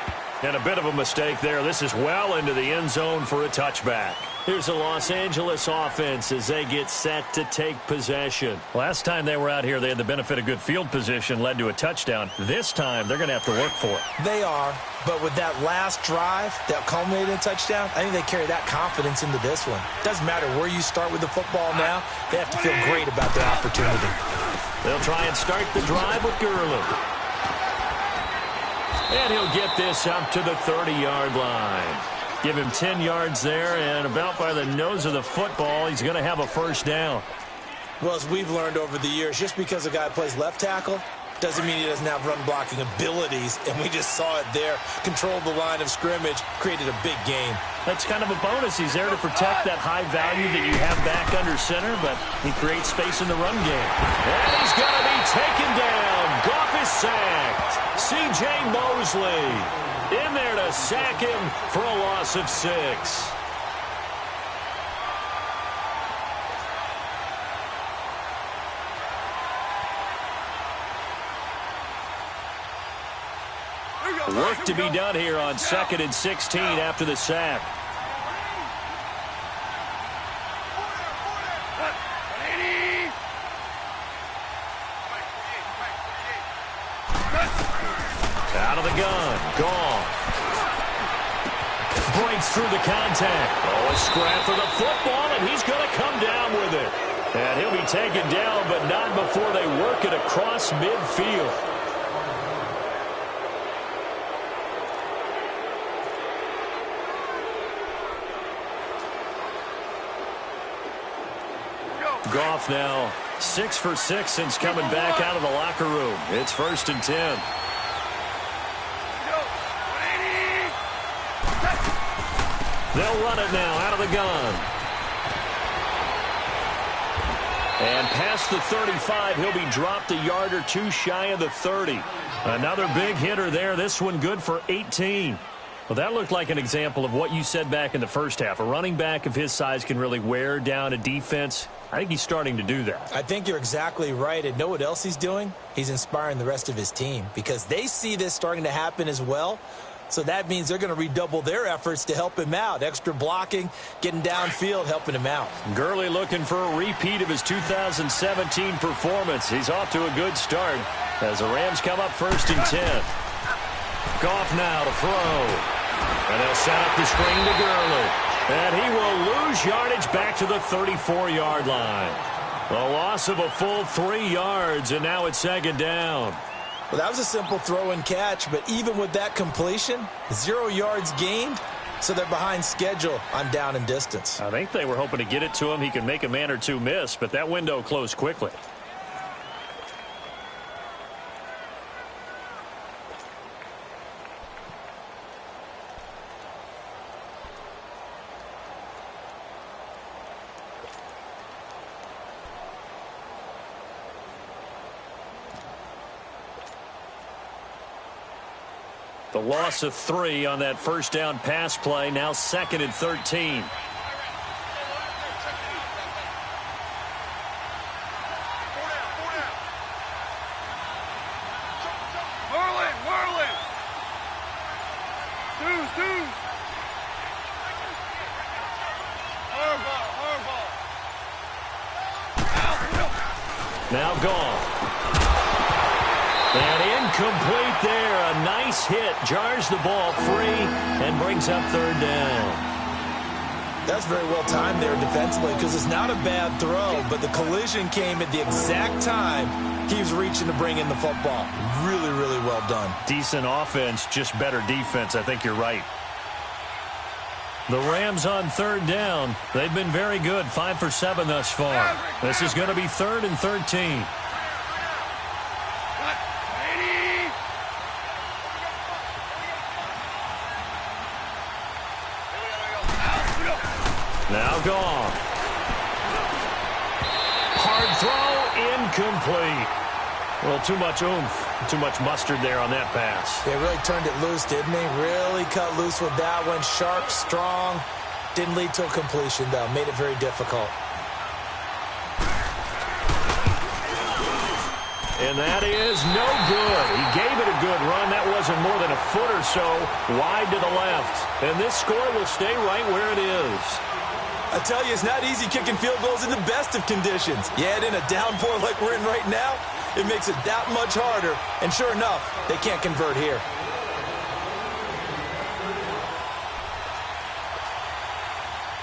And a bit of a mistake there. This is well into the end zone for a touchback. Here's the Los Angeles offense as they get set to take possession. Last time they were out here, they had the benefit of good field position, led to a touchdown. This time, they're going to have to work for it. They are, but with that last drive that culminated in a touchdown, I think they carry that confidence into this one. Doesn't matter where you start with the football now, they have to feel great about their opportunity. They'll try and start the drive with Gurley. And he'll get this up to the 30-yard line. Give him 10 yards there, and about by the nose of the football, he's going to have a first down. Well, as we've learned over the years, just because a guy plays left tackle doesn't mean he doesn't have run-blocking abilities, and we just saw it there. Controlled the line of scrimmage, created a big gain. That's kind of a bonus. He's there to protect that high value that you have back under center, but he creates space in the run game. And he's going to be taken down. Goff is sacked. C.J. Mosley in there to sack him for a loss of 6. Work to be done here on 2nd and 16 after the sack. Out of the gun. Goff. Breaks through the contact. Oh, a scrap for the football, and he's going to come down with it. And he'll be taken down, but not before they work it across midfield. Goff now 6 for 6 since coming back out of the locker room. It's 1st and 10. They'll run it now out of the gun. And past the 35, he'll be dropped a yard or two shy of the 30. Another big hitter there. This one good for 18. Well, that looked like an example of what you said back in the first half. A running back of his size can really wear down a defense. I think he's starting to do that. I think you're exactly right. And know what else he's doing? He's inspiring the rest of his team because they see this starting to happen as well. So that means they're going to redouble their efforts to help him out. Extra blocking, getting downfield, helping him out. Gurley looking for a repeat of his 2017 performance. He's off to a good start as the Rams come up 1st and 10. Goff now to throw. And they'll set up the screen to Gurley. And he will lose yardage back to the 34-yard line. A loss of a full 3 yards, and now it's 2nd down. Well, that was a simple throw and catch, but even with that completion, 0 yards gained, so they're behind schedule on down and distance. I think they were hoping to get it to him. He could make a man or two miss, but that window closed quickly. The loss of 3 on that first down pass play. Now 2nd and 13. Whirling. Two. Hardball. Now gone. And incomplete there. A nice hit. Jars the ball free and brings up 3rd down. That's very well timed there defensively because it's not a bad throw, but the collision came at the exact time he was reaching to bring in the football. Really, really well done. Decent offense, just better defense. I think you're right. The Rams on 3rd down. They've been very good. 5 for 7 thus far. This is going to be 3rd and 13. Now gone. Hard throw, incomplete. Well, too much oomph, too much mustard there on that pass. They really turned it loose, didn't they? Really cut loose with that one. Sharp, strong. Didn't lead to a completion, though. Made it very difficult. And that is no good. He gave it a good run. That wasn't more than a foot or so wide to the left. And this score will stay right where it is. I tell you, it's not easy kicking field goals in the best of conditions. You add in a downpour like we're in right now, it makes it that much harder. And sure enough, they can't convert here.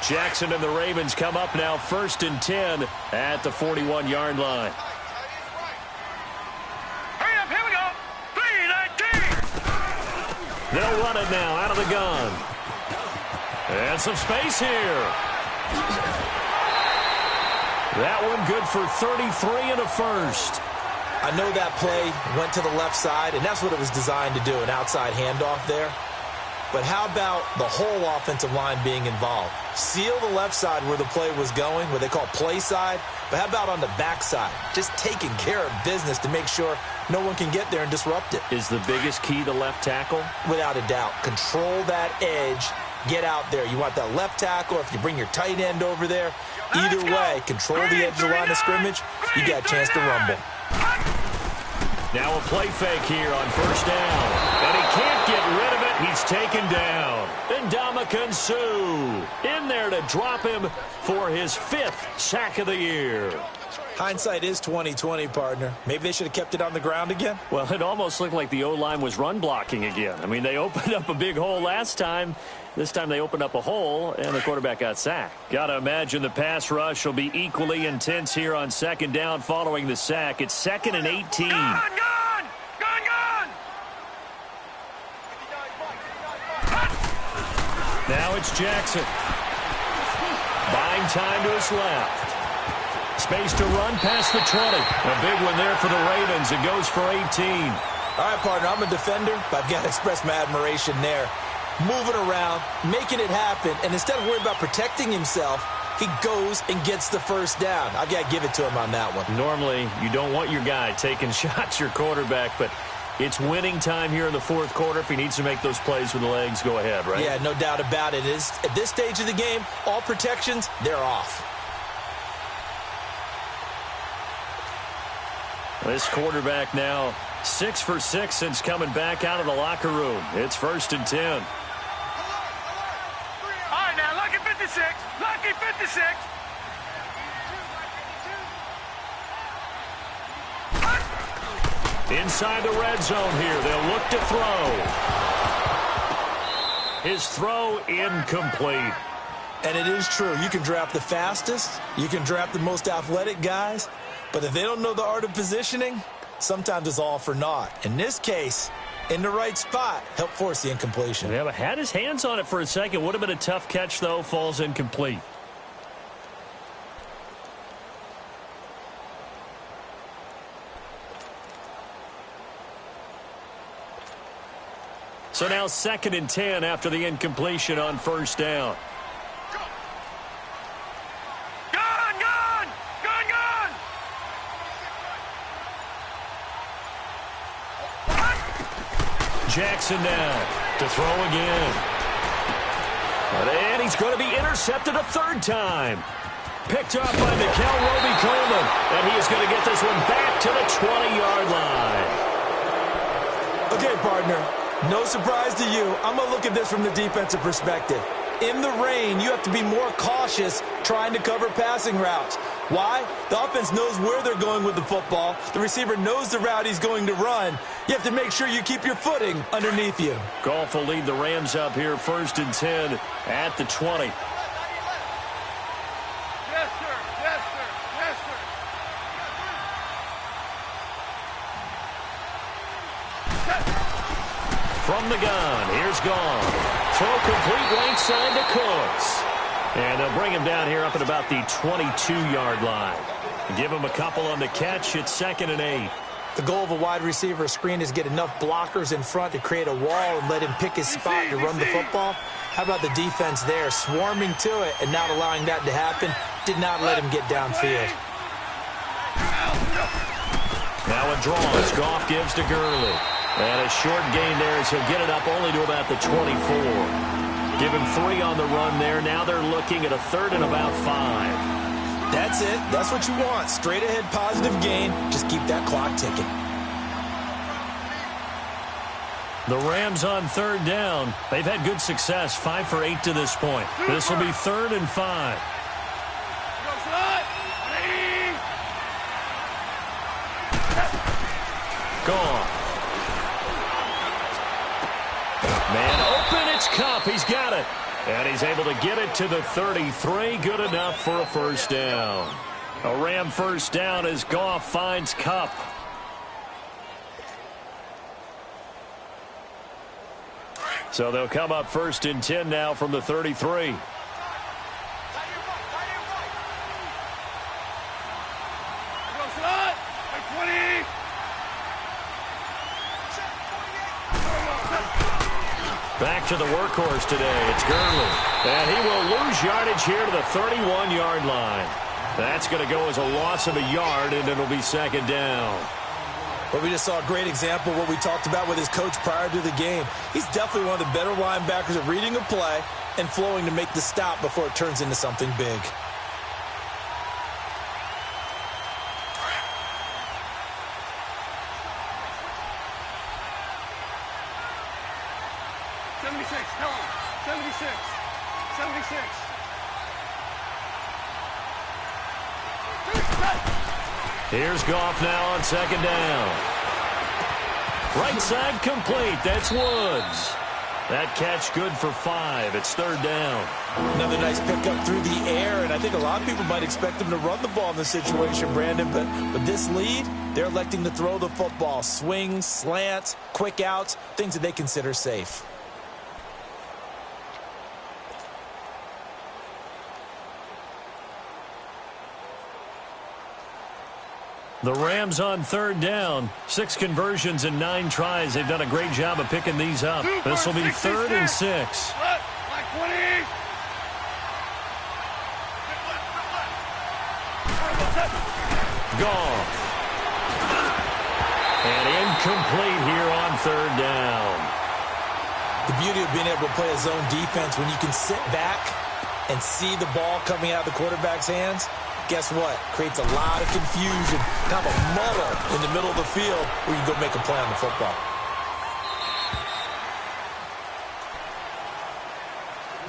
Jackson and the Ravens come up now 1st and 10 at the 41-yard line. Hurry up, here we go. 3-19. They'll run it now out of the gun. And some space here. That one good for 33 and a first. I know that play went to the left side, and that's what it was designed to do, an outside handoff there. But how about the whole offensive line being involved? Seal the left side where the play was going, what they call play side. But how about on the back side? Just taking care of business to make sure no one can get there and disrupt it. Is the biggest key the left tackle? Without a doubt. Control that edge. Get out there. You want that left tackle. If you bring your tight end over there, either way, control the edge of the line of scrimmage. You got a chance to rumble. Now a play fake here on 1st down. And he can't get rid of it. He's taken down. And Ndamukong Suh in there to drop him for his 5th sack of the year. Hindsight is 20/20, partner. Maybe they should have kept it on the ground again. Well, it almost looked like the O-line was run blocking again. I mean, they opened up a big hole last time. This time they opened up a hole, and the quarterback got sacked. Got to imagine the pass rush will be equally intense here on 2nd down following the sack. It's 2nd and 18. Gone! Now it's Jackson. Buying time to his left. Space to run past the 20. A big one there for the Ravens. It goes for 18. All right, partner, I'm a defender, but I've got to express my admiration there. Moving around, making it happen, and instead of worrying about protecting himself, he goes and gets the 1st down. I've got to give it to him on that one. Normally, you don't want your guy taking shots, your quarterback, but it's winning time here in the 4th quarter. If he needs to make those plays with the legs, go ahead, right? Yeah, no doubt about it. At this stage of the game, all protections, they're off. This quarterback now 6 for 6 since coming back out of the locker room. It's 1st and 10. All right, now, lucky 56. Lucky 56. Inside the red zone here. They'll look to throw. His throw incomplete. And it is true. You can draft the fastest. You can draft the most athletic guys. But if they don't know the art of positioning, sometimes it's all for naught. In this case, in the right spot, help force the incompletion. Yeah, but had his hands on it for a second. Would have been a tough catch, though. Falls incomplete. So now 2nd and 10 after the incompletion on 1st down. Jackson now to throw again. And he's going to be intercepted a 3rd time. Picked up by Mikel Roby-Coleman. And he is going to get this one back to the 20-yard line. Okay, partner. No surprise to you. I'm going to look at this from the defensive perspective. In the rain, you have to be more cautious trying to cover passing routes. Why? The offense knows where they're going with the football. The receiver knows the route he's going to run. You have to make sure you keep your footing underneath you. Goff will lead the Rams up here 1st and 10 at the 20. Yes, sir. Yes, sir. Yes, sir. From the gun, here's Goff. Throw complete right side to Cooks. And they'll bring him down here up at about the 22-yard line. Give him a couple on the catch. It's 2nd and 8. The goal of a wide receiver screen is get enough blockers in front to create a wall and let him pick his spot to run the football. How about the defense there, swarming to it and not allowing that to happen? Did not let him get downfield. Now a draw as Goff gives to Gurley. And a short gain there as he'll get it up only to about the 24. Give him 3 on the run there. Now they're looking at a 3rd and about 5. That's it. That's what you want. Straight ahead positive gain. Just keep that clock ticking. The Rams on third down. They've had good success, 5 for 8 to this point. This will be 3rd and 5. Gone. Man open, it's Kupp. He's got it. And he's able to get it to the 33. Good enough for a first down. A Ram first down as Goff finds Kupp. So they'll come up 1st and 10 now from the 33. Back to the workhorse today. It's Gurley. And he will lose yardage here to the 31-yard line. That's going to go as a loss of a yard, and it'll be 2nd down. But we just saw a great example of what we talked about with his coach prior to the game. He's definitely one of the better linebackers at reading a play and flowing to make the stop before it turns into something big. Here's Goff now on 2nd down. Right side complete. That's Woods. That catch good for 5. It's 3rd down. Another nice pickup through the air, and I think a lot of people might expect them to run the ball in this situation, Brandon, but with this lead, they're electing to throw the football. Swings, slants, quick outs, things that they consider safe. The Rams on 3rd down. 6 conversions and 9 tries. They've done a great job of picking these up. This will be 3rd and 6. Goff. And incomplete here on 3rd down. The beauty of being able to play a zone defense when you can sit back and see the ball coming out of the quarterback's hands. Guess what? Creates a lot of confusion, kind of a muddle in the middle of the field where you can go make a play on the football.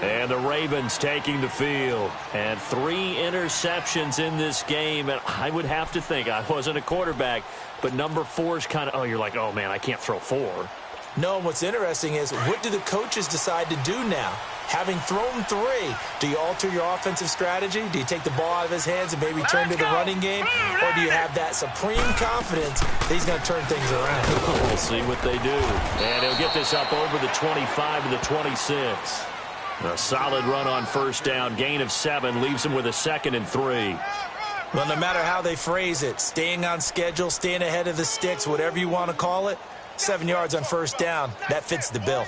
And the Ravens taking the field. And 3 interceptions in this game. And I would have to think, I wasn't a quarterback, but number 4 is kind of, oh, you're like, oh, man, I can't throw 4. No, and what's interesting is, what do the coaches decide to do now? Having thrown 3, do you alter your offensive strategy? Do you take the ball out of his hands and maybe turn to the running game? Or do you have that supreme confidence that he's going to turn things around? We'll see what they do. And he'll get this up over the 25 to the 26. A solid run on 1st down. Gain of 7 leaves him with a 2nd and 3. Well, no matter how they phrase it, staying on schedule, staying ahead of the sticks, whatever you want to call it, 7 yards on 1st down, that fits the bill.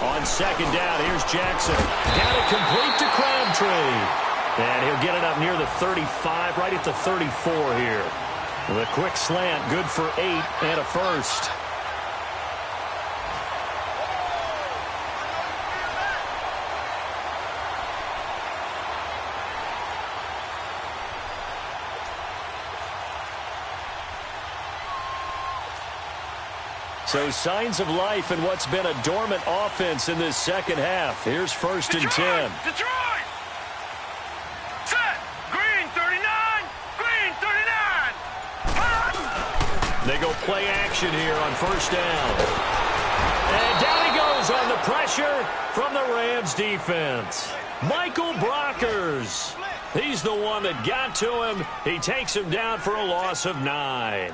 On 2nd down, here's Jackson. Got it complete to Crabtree. And he'll get it up near the 35, right at the 34 here. The quick slant, good for 8 and a first. So signs of life in what's been a dormant offense in this 2nd half. Here's 1st and 10. Detroit! Set! Green 39! Green 39! They go play action here on 1st down. And down he goes on the pressure from the Rams defense. Michael Brockers. He's the one that got to him. He takes him down for a loss of 9.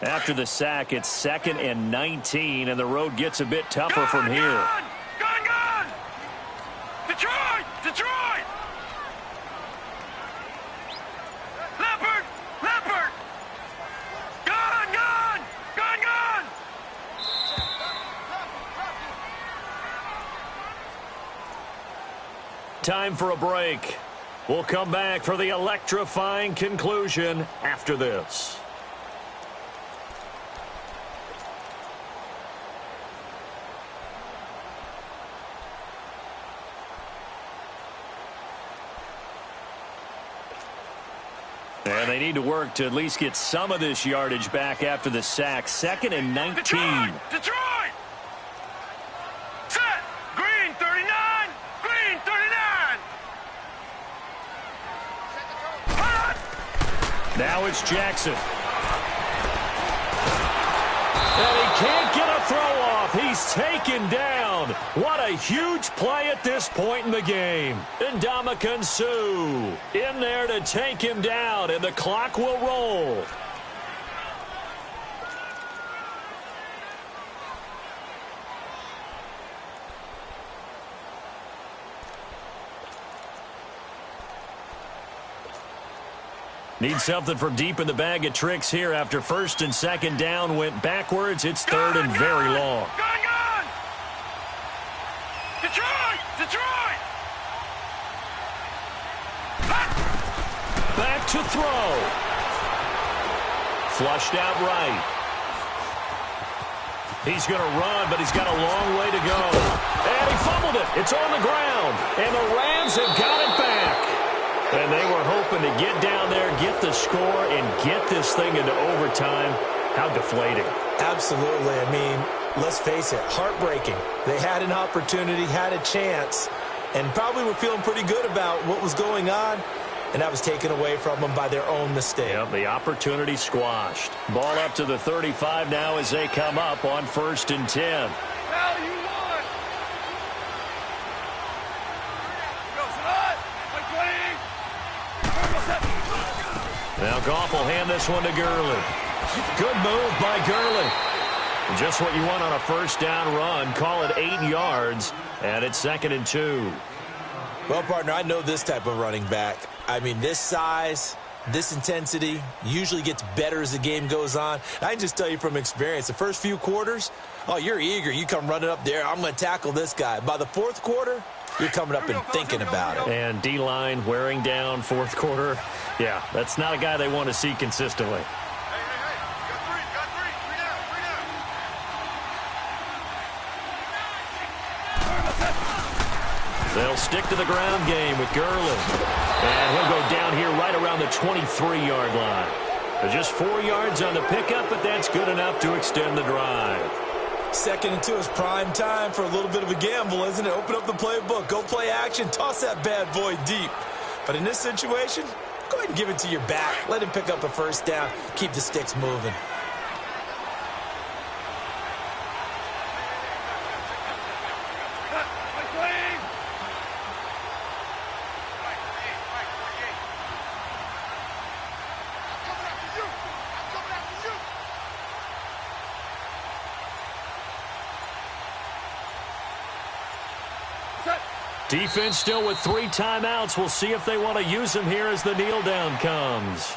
After the sack, it's 2nd and 19, and the road gets a bit tougher from here. Time for a break. We'll come back for the electrifying conclusion after this. And they need to work to at least get some of this yardage back after the sack. 2nd and 19. Detroit! Set! Green 39! Green 39! Now it's Jackson. And he can't get a throw off. He's taken down. What a huge play at this point in the game. Ndamukong Suh in there to take him down, and the clock will roll. Need something from deep in the bag of tricks here after 1st and 2nd down went backwards. It's 3rd and very long. Gone! Detroit! Detroit! Back to throw. Flushed out right. He's going to run, but he's got a long way to go. And he fumbled it. It's on the ground. And the Rams have got it back. And they were hoping to get down there, get the score, and get this thing into overtime. How deflating. Absolutely. I mean, let's face it, heartbreaking. They had an opportunity, had a chance, and probably were feeling pretty good about what was going on, and that was taken away from them by their own mistake. Yep, the opportunity squashed. Ball up to the 35 now as they come up on 1st and 10. Hell, you won! Now Goff will hand this one to Gurley. Good move by Gurley. Just what you want on a 1st down run. Call it 8 yards, and it's 2nd and 2. Well, partner, I know this type of running back. I mean, this size, this intensity usually gets better as the game goes on. I can just tell you from experience, the first few quarters, oh, you're eager. You come running up there, I'm going to tackle this guy. By the 4th quarter, you're coming up and thinking about it. And D-line wearing down 4th quarter. Yeah, that's not a guy they want to see consistently. Got three down. They'll stick to the ground game with Gurley. And he'll go down here right around the 23-yard line. Just 4 yards on the pickup, but that's good enough to extend the drive. 2nd and 2 is prime time for a little bit of a gamble, isn't it? Open up the playbook, go play action, toss that bad boy deep. But in this situation, go ahead and give it to your back. Let him pick up a 1st down. Keep the sticks moving. Defense still with 3 timeouts. We'll see if they want to use them here as the kneel down comes.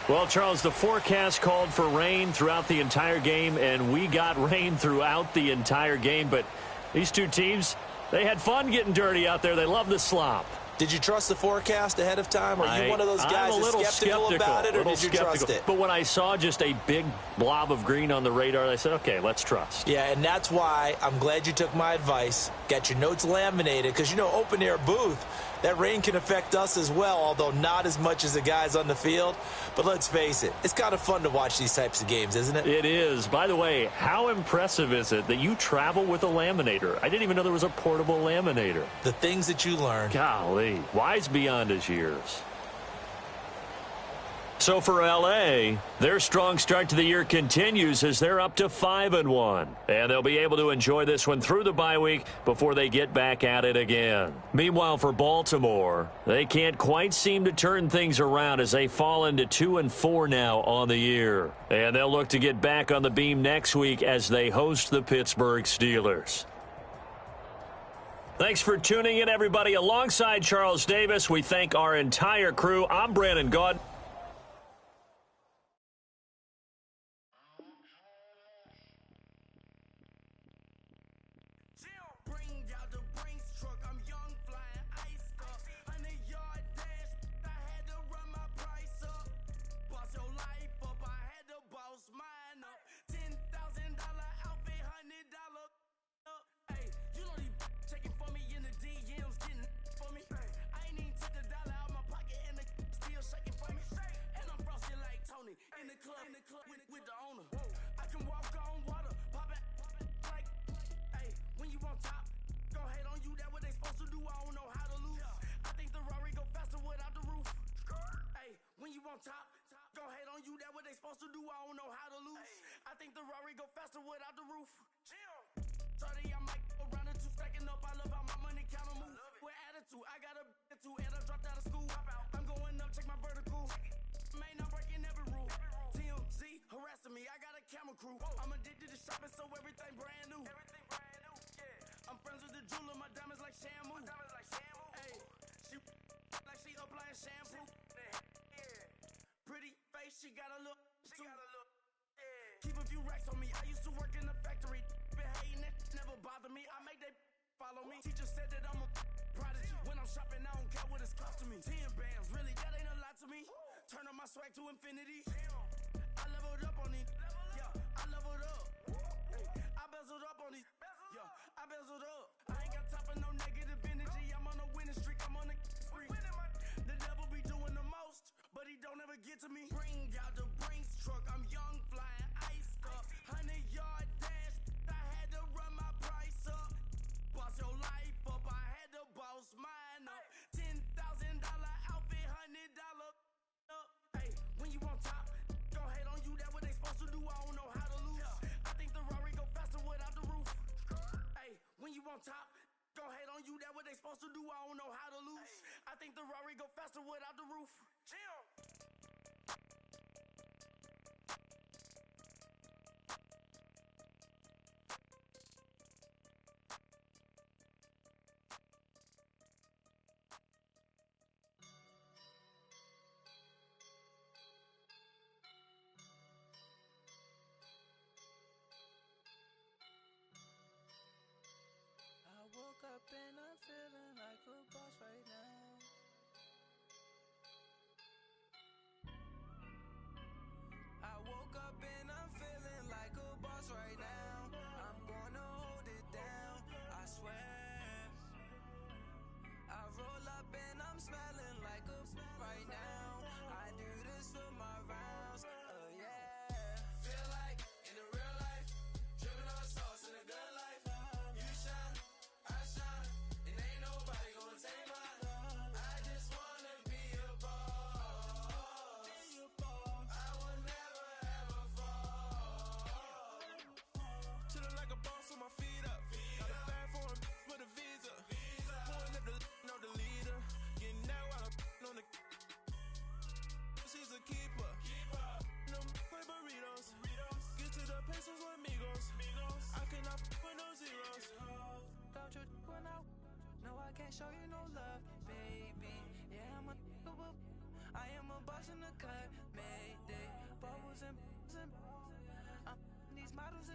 Well, Charles, the forecast called for rain throughout the entire game, and we got rain throughout the entire game. But these two teams, they had fun getting dirty out there. They love the slop. Did you trust the forecast ahead of time? Are you one of those guys that's skeptical about it, or did you trust it? But when I saw just a big blob of green on the radar, I said, okay, let's trust. Yeah, and that's why I'm glad you took my advice. Got your notes laminated, because, you know, open-air booth, that rain can affect us as well, although not as much as the guys on the field. But let's face it, it's kind of fun to watch these types of games, isn't it? It is. By the way, how impressive is it that you travel with a laminator? I didn't even know there was a portable laminator. The things that you learn. Golly, wise beyond his years. So for L.A., their strong start to the year continues as they're up to 5-1. And they'll be able to enjoy this one through the bye week before they get back at it again. Meanwhile, for Baltimore, they can't quite seem to turn things around as they fall into 2-4 now on the year. And they'll look to get back on the beam next week as they host the Pittsburgh Steelers. Thanks for tuning in, everybody. Alongside Charles Davis, we thank our entire crew. I'm Brandon Gaud. In the club with the owner. I can walk on water, pop it like, hey, when you on top, go hate on you, that what they supposed to do, I don't know how to lose. I think the Rari go faster without the roof. Hey, when you on top, go hate on you, that what they supposed to do, I don't know how to lose. I think the Rari go faster without the roof. Shorty, I might go round and two, stacking up, I love how my money counter move. With attitude, I got a attitude, and I dropped out of school. I'm going up, check my vertical. Man, I'm breaking every rule. TMZ harassing me, I got a camera crew. I'm addicted to shopping, so everything brand new. I'm friends with the jeweler, my diamonds like Shamu. Hey, she like she applying shampoo. Pretty face, she got a look. Keep a few racks on me. I used to work in the factory. Been hating it, never bother me. I make they follow me. Teacher said that I'm a prodigy. When I'm shopping, I don't care what it's costing me. 10 bands, really, that ain't a lot to me. Turn up my swag to infinity. I leveled up on these. Yeah, I leveled up. Hey, I bezeled up on these. Yeah, I bezeled up. I ain't got time for no negative energy. I'm on a winning streak. I'm on a spree. The devil be doing the most, but he don't ever get to me. Bring out the Brinks truck. I'm young, flying ice up. 100-yard dash. I had to run my price up. Boss your life up. I had to boss mine up. $10,000 outfit, $100 up. Hey, when you on top, go hate on you, that what they supposed to do, I don't know how to lose. I think the Rari go faster without the roof. Hey, when you on top, go hate on you, that what they supposed to do, I don't know how to lose. I think the Rari go faster without the roof. Woke up and I'm feeling like a boss right now. I woke up and I'm feeling like a boss right now. I'm gonna hold it down, I swear. I roll up and I'm smelling like a right now. I do this for my rounds, yeah. Feel like in the real life, dripping on sauce in a good life. You shine, I shine, and ain't nobody gonna take mine. I just wanna be a boss. I will never ever fall. Chillin' like a boss with my feet up. Got a bag for him with a visa. Pulling up the no the leader. Getting that while I'm on the. She's a keeper. No play burritos. Get to the pesos with amigos. I cannot with no zeros. Don't you run out? No, I can't show you no love, baby. Yeah, I am a boss in the cut. Mayday. Bubbles and these models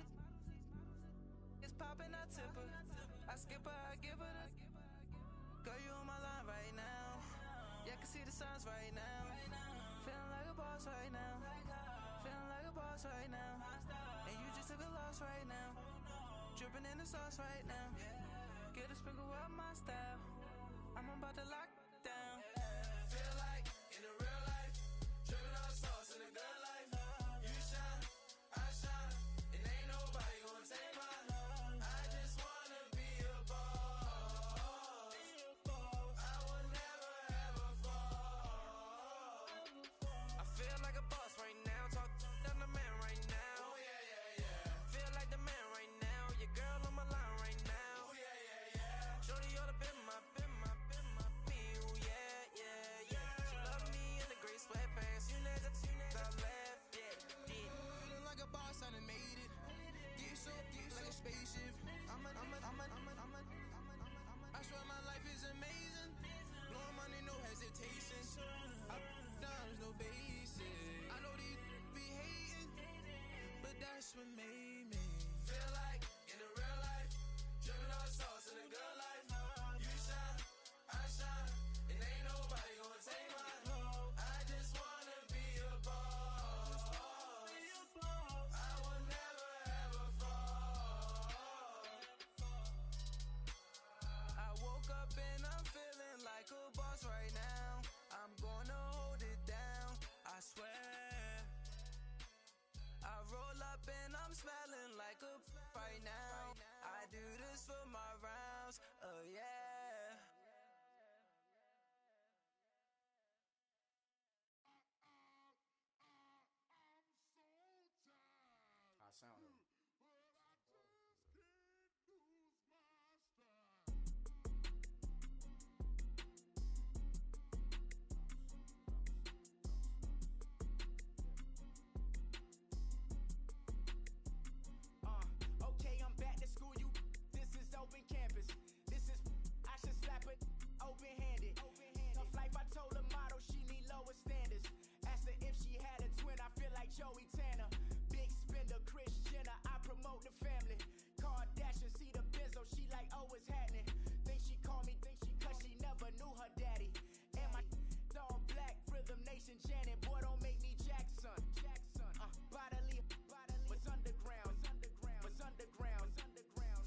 it's popping, I tip her. I skip her, I give her the. Girl, you on my line right now. Yeah, I can see the signs right now. Feeling like a boss right now. Feeling like a boss right now. And you just took a loss right now. Dripping in the sauce right now. Get a sprinkle up my style. I'm about to lock down. Feel like in the real life, dripping on sauce in a good life. You shine, I shine, and ain't nobody gonna take mine. I just wanna be a boss. I will never ever fall. I feel like sound. Okay, I'm back to school, you. This is open campus. This is, I should slap it open-handed. Tough life, I told her motto, she need lower standards. Asked her if she had a twin, I feel like Joey Tanner. Big spender, Chris Jenner, I promote the family. Kardashian, see the Benzo, she like, oh, it's happening. Think she called me, cause she never knew her daddy. And my all black, Rhythm Nation, Janet, boy, don't make me Jackson. Bodily, was underground.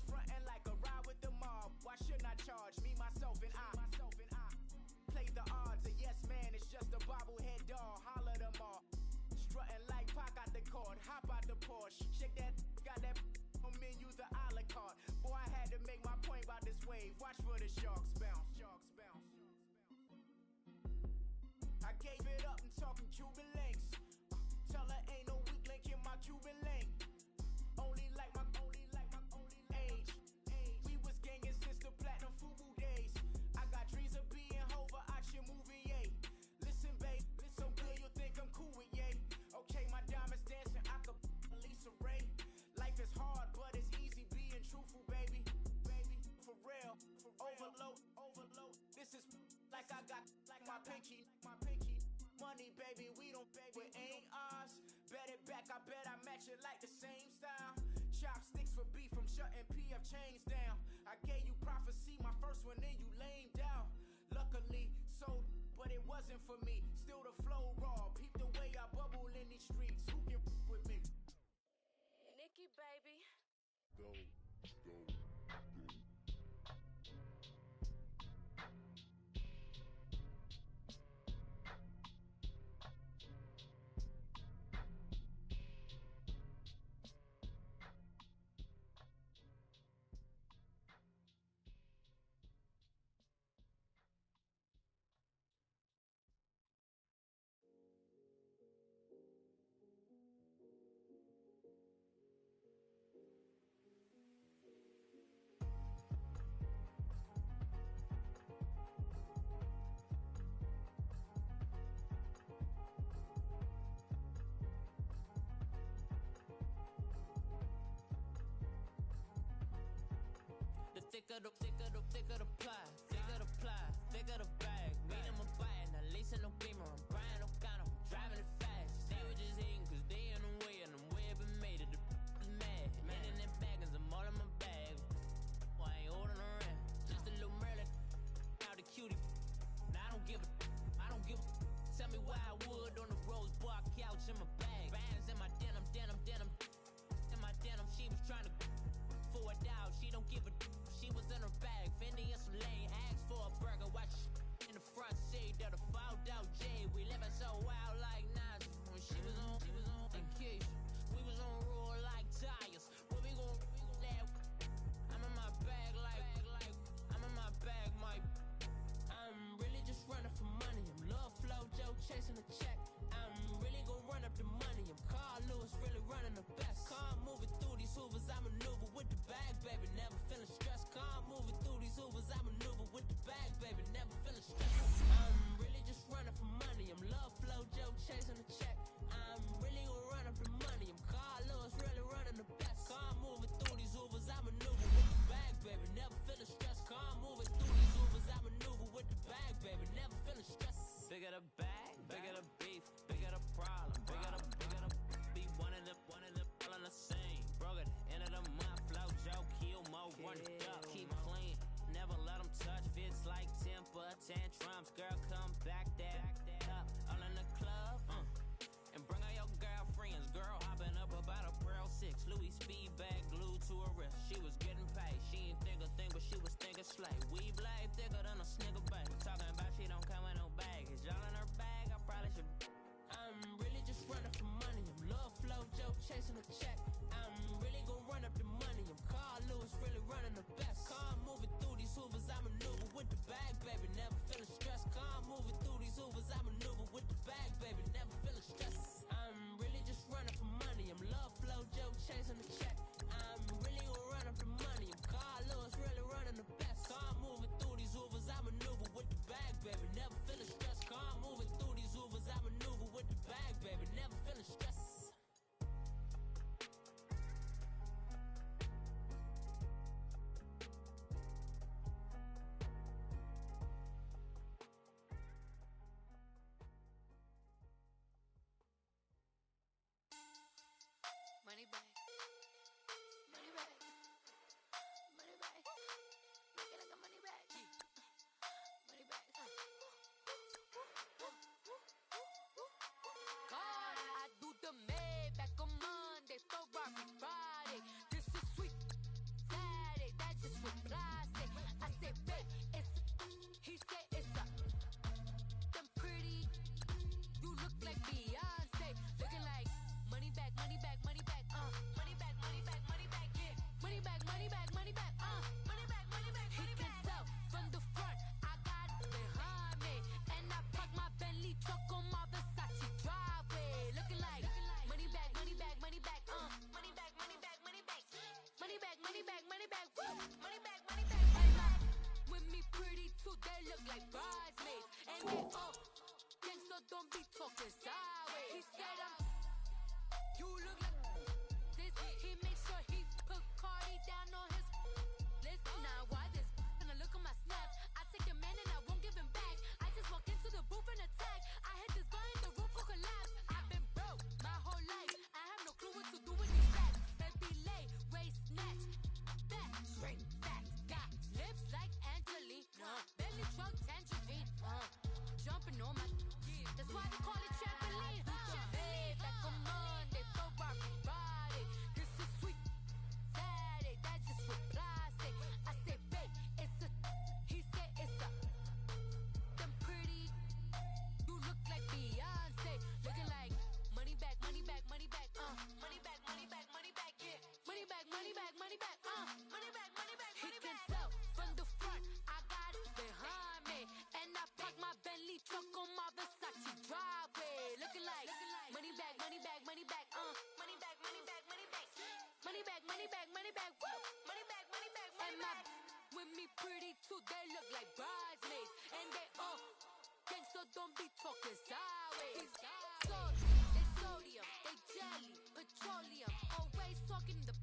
Frontin' like a ride with the mob. Why shouldn't I charge me, myself, and I? Play the odds, a yes man, it's just a bobblehead doll. Holler them all. Strutting like Pac out the court, hop out the Porsche. Shake that, got that on menu, the a la carte. Boy, I had to make my point about this wave. Watch for the sharks bounce. I gave it up and talking Cuban links. Tell her ain't no weak link in my Cuban link. Only like my age. We was gangin' since the platinum FUBU days. I got dreams of being Hova out your movie, yay. Listen, babe, so good you'll think I'm cool with yay. Okay, my diamonds dancing, I could Lisa Ray. Life is hard, but it's easy being truthful, baby. For real, overload. This is like I got like my pinky. Money, baby, we don't baby, it ain't ours. Bet it back, I bet I match it like the same style. Chopsticks for beef from shutting PF chains down. I gave you prophecy, my first one, then you lamed out. Luckily, sold, but it wasn't for me. Still the flow raw, peep the way I bubble in these streets. Who can with me? Nikki, baby. Go. Thicker the pie, thicker the ply, thicker the bag. Mean I'm a buyer, now leasing no beamer, I'm buying no counter, I'm driving it fast. They were just hating cause they in the way and I'm way up and made it. The is mad. Man in them baggins, I'm all in my bag. Why I ain't holding around? Just a little Merlin, out the cutie. Now I don't give a. Tell me why I would on the rose bar couch in my bag. Bands in my denim. In my denim, she was trying to forward out, she don't give a. She was in her bag, Fendi and some lane. Asked for a burger, watch in the front seat of the fouled out J. We living so wild like Nas. When she was on vacation, we was on roll like tires. What we gon' that? I'm in my bag like I'm in my bag, I'm really just running for money. I'm love flow, Joe chasing a check. I'm really gon' run up the money. I'm Carl Lewis, really running the best. Car moving through these hoovers, I maneuver with the bag, baby. Never feeling stressed. Car moving through these hoovers, I maneuver with the bag, baby. Never feeling stressed. I'm really just running for money. I'm love flow, Joe chasing a check. I'm really gon' run up the money. I'm Carl Lewis, really running the best. Car moving through these hoovers, I maneuver with the bag, baby. Never feeling stressed. Car moving through these hoovers, I maneuver with the bag, baby. Never feeling stressed. Bigger the bag, bigger the beef, bigger the problem, bigger the be one of the all in the same. Broke at the end of the month, flow Joe, kill mo, run it up, keep clean, never let them touch. Fits like temper tantrums, girl, come back that up, all in the club, and bring all your girlfriends. Girl hopping up about a Pearl 6, Louis speed bag glued to her wrist. She was getting paid, she ain't think a thing, but she was thinking slay. We blade thicker than a snigger bag. Talking about she don't come with no baggage. Y'all in her bag, I probably should. I'm really just running for money. I'm love flow, Joe chasing a check. I'm really gon' run up the money. I'm Carl Lewis, really running the best. Car moving through these hoovers, I maneuver with the bag, baby. Never feeling stressed. Car moving through these hoovers, I maneuver with the bag, baby. Never feeling stressed. I'm really just running for money. I'm love flow, Joe chasing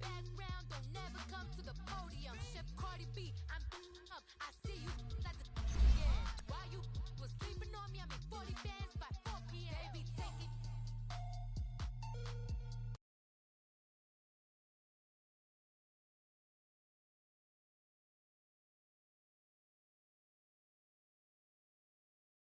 back.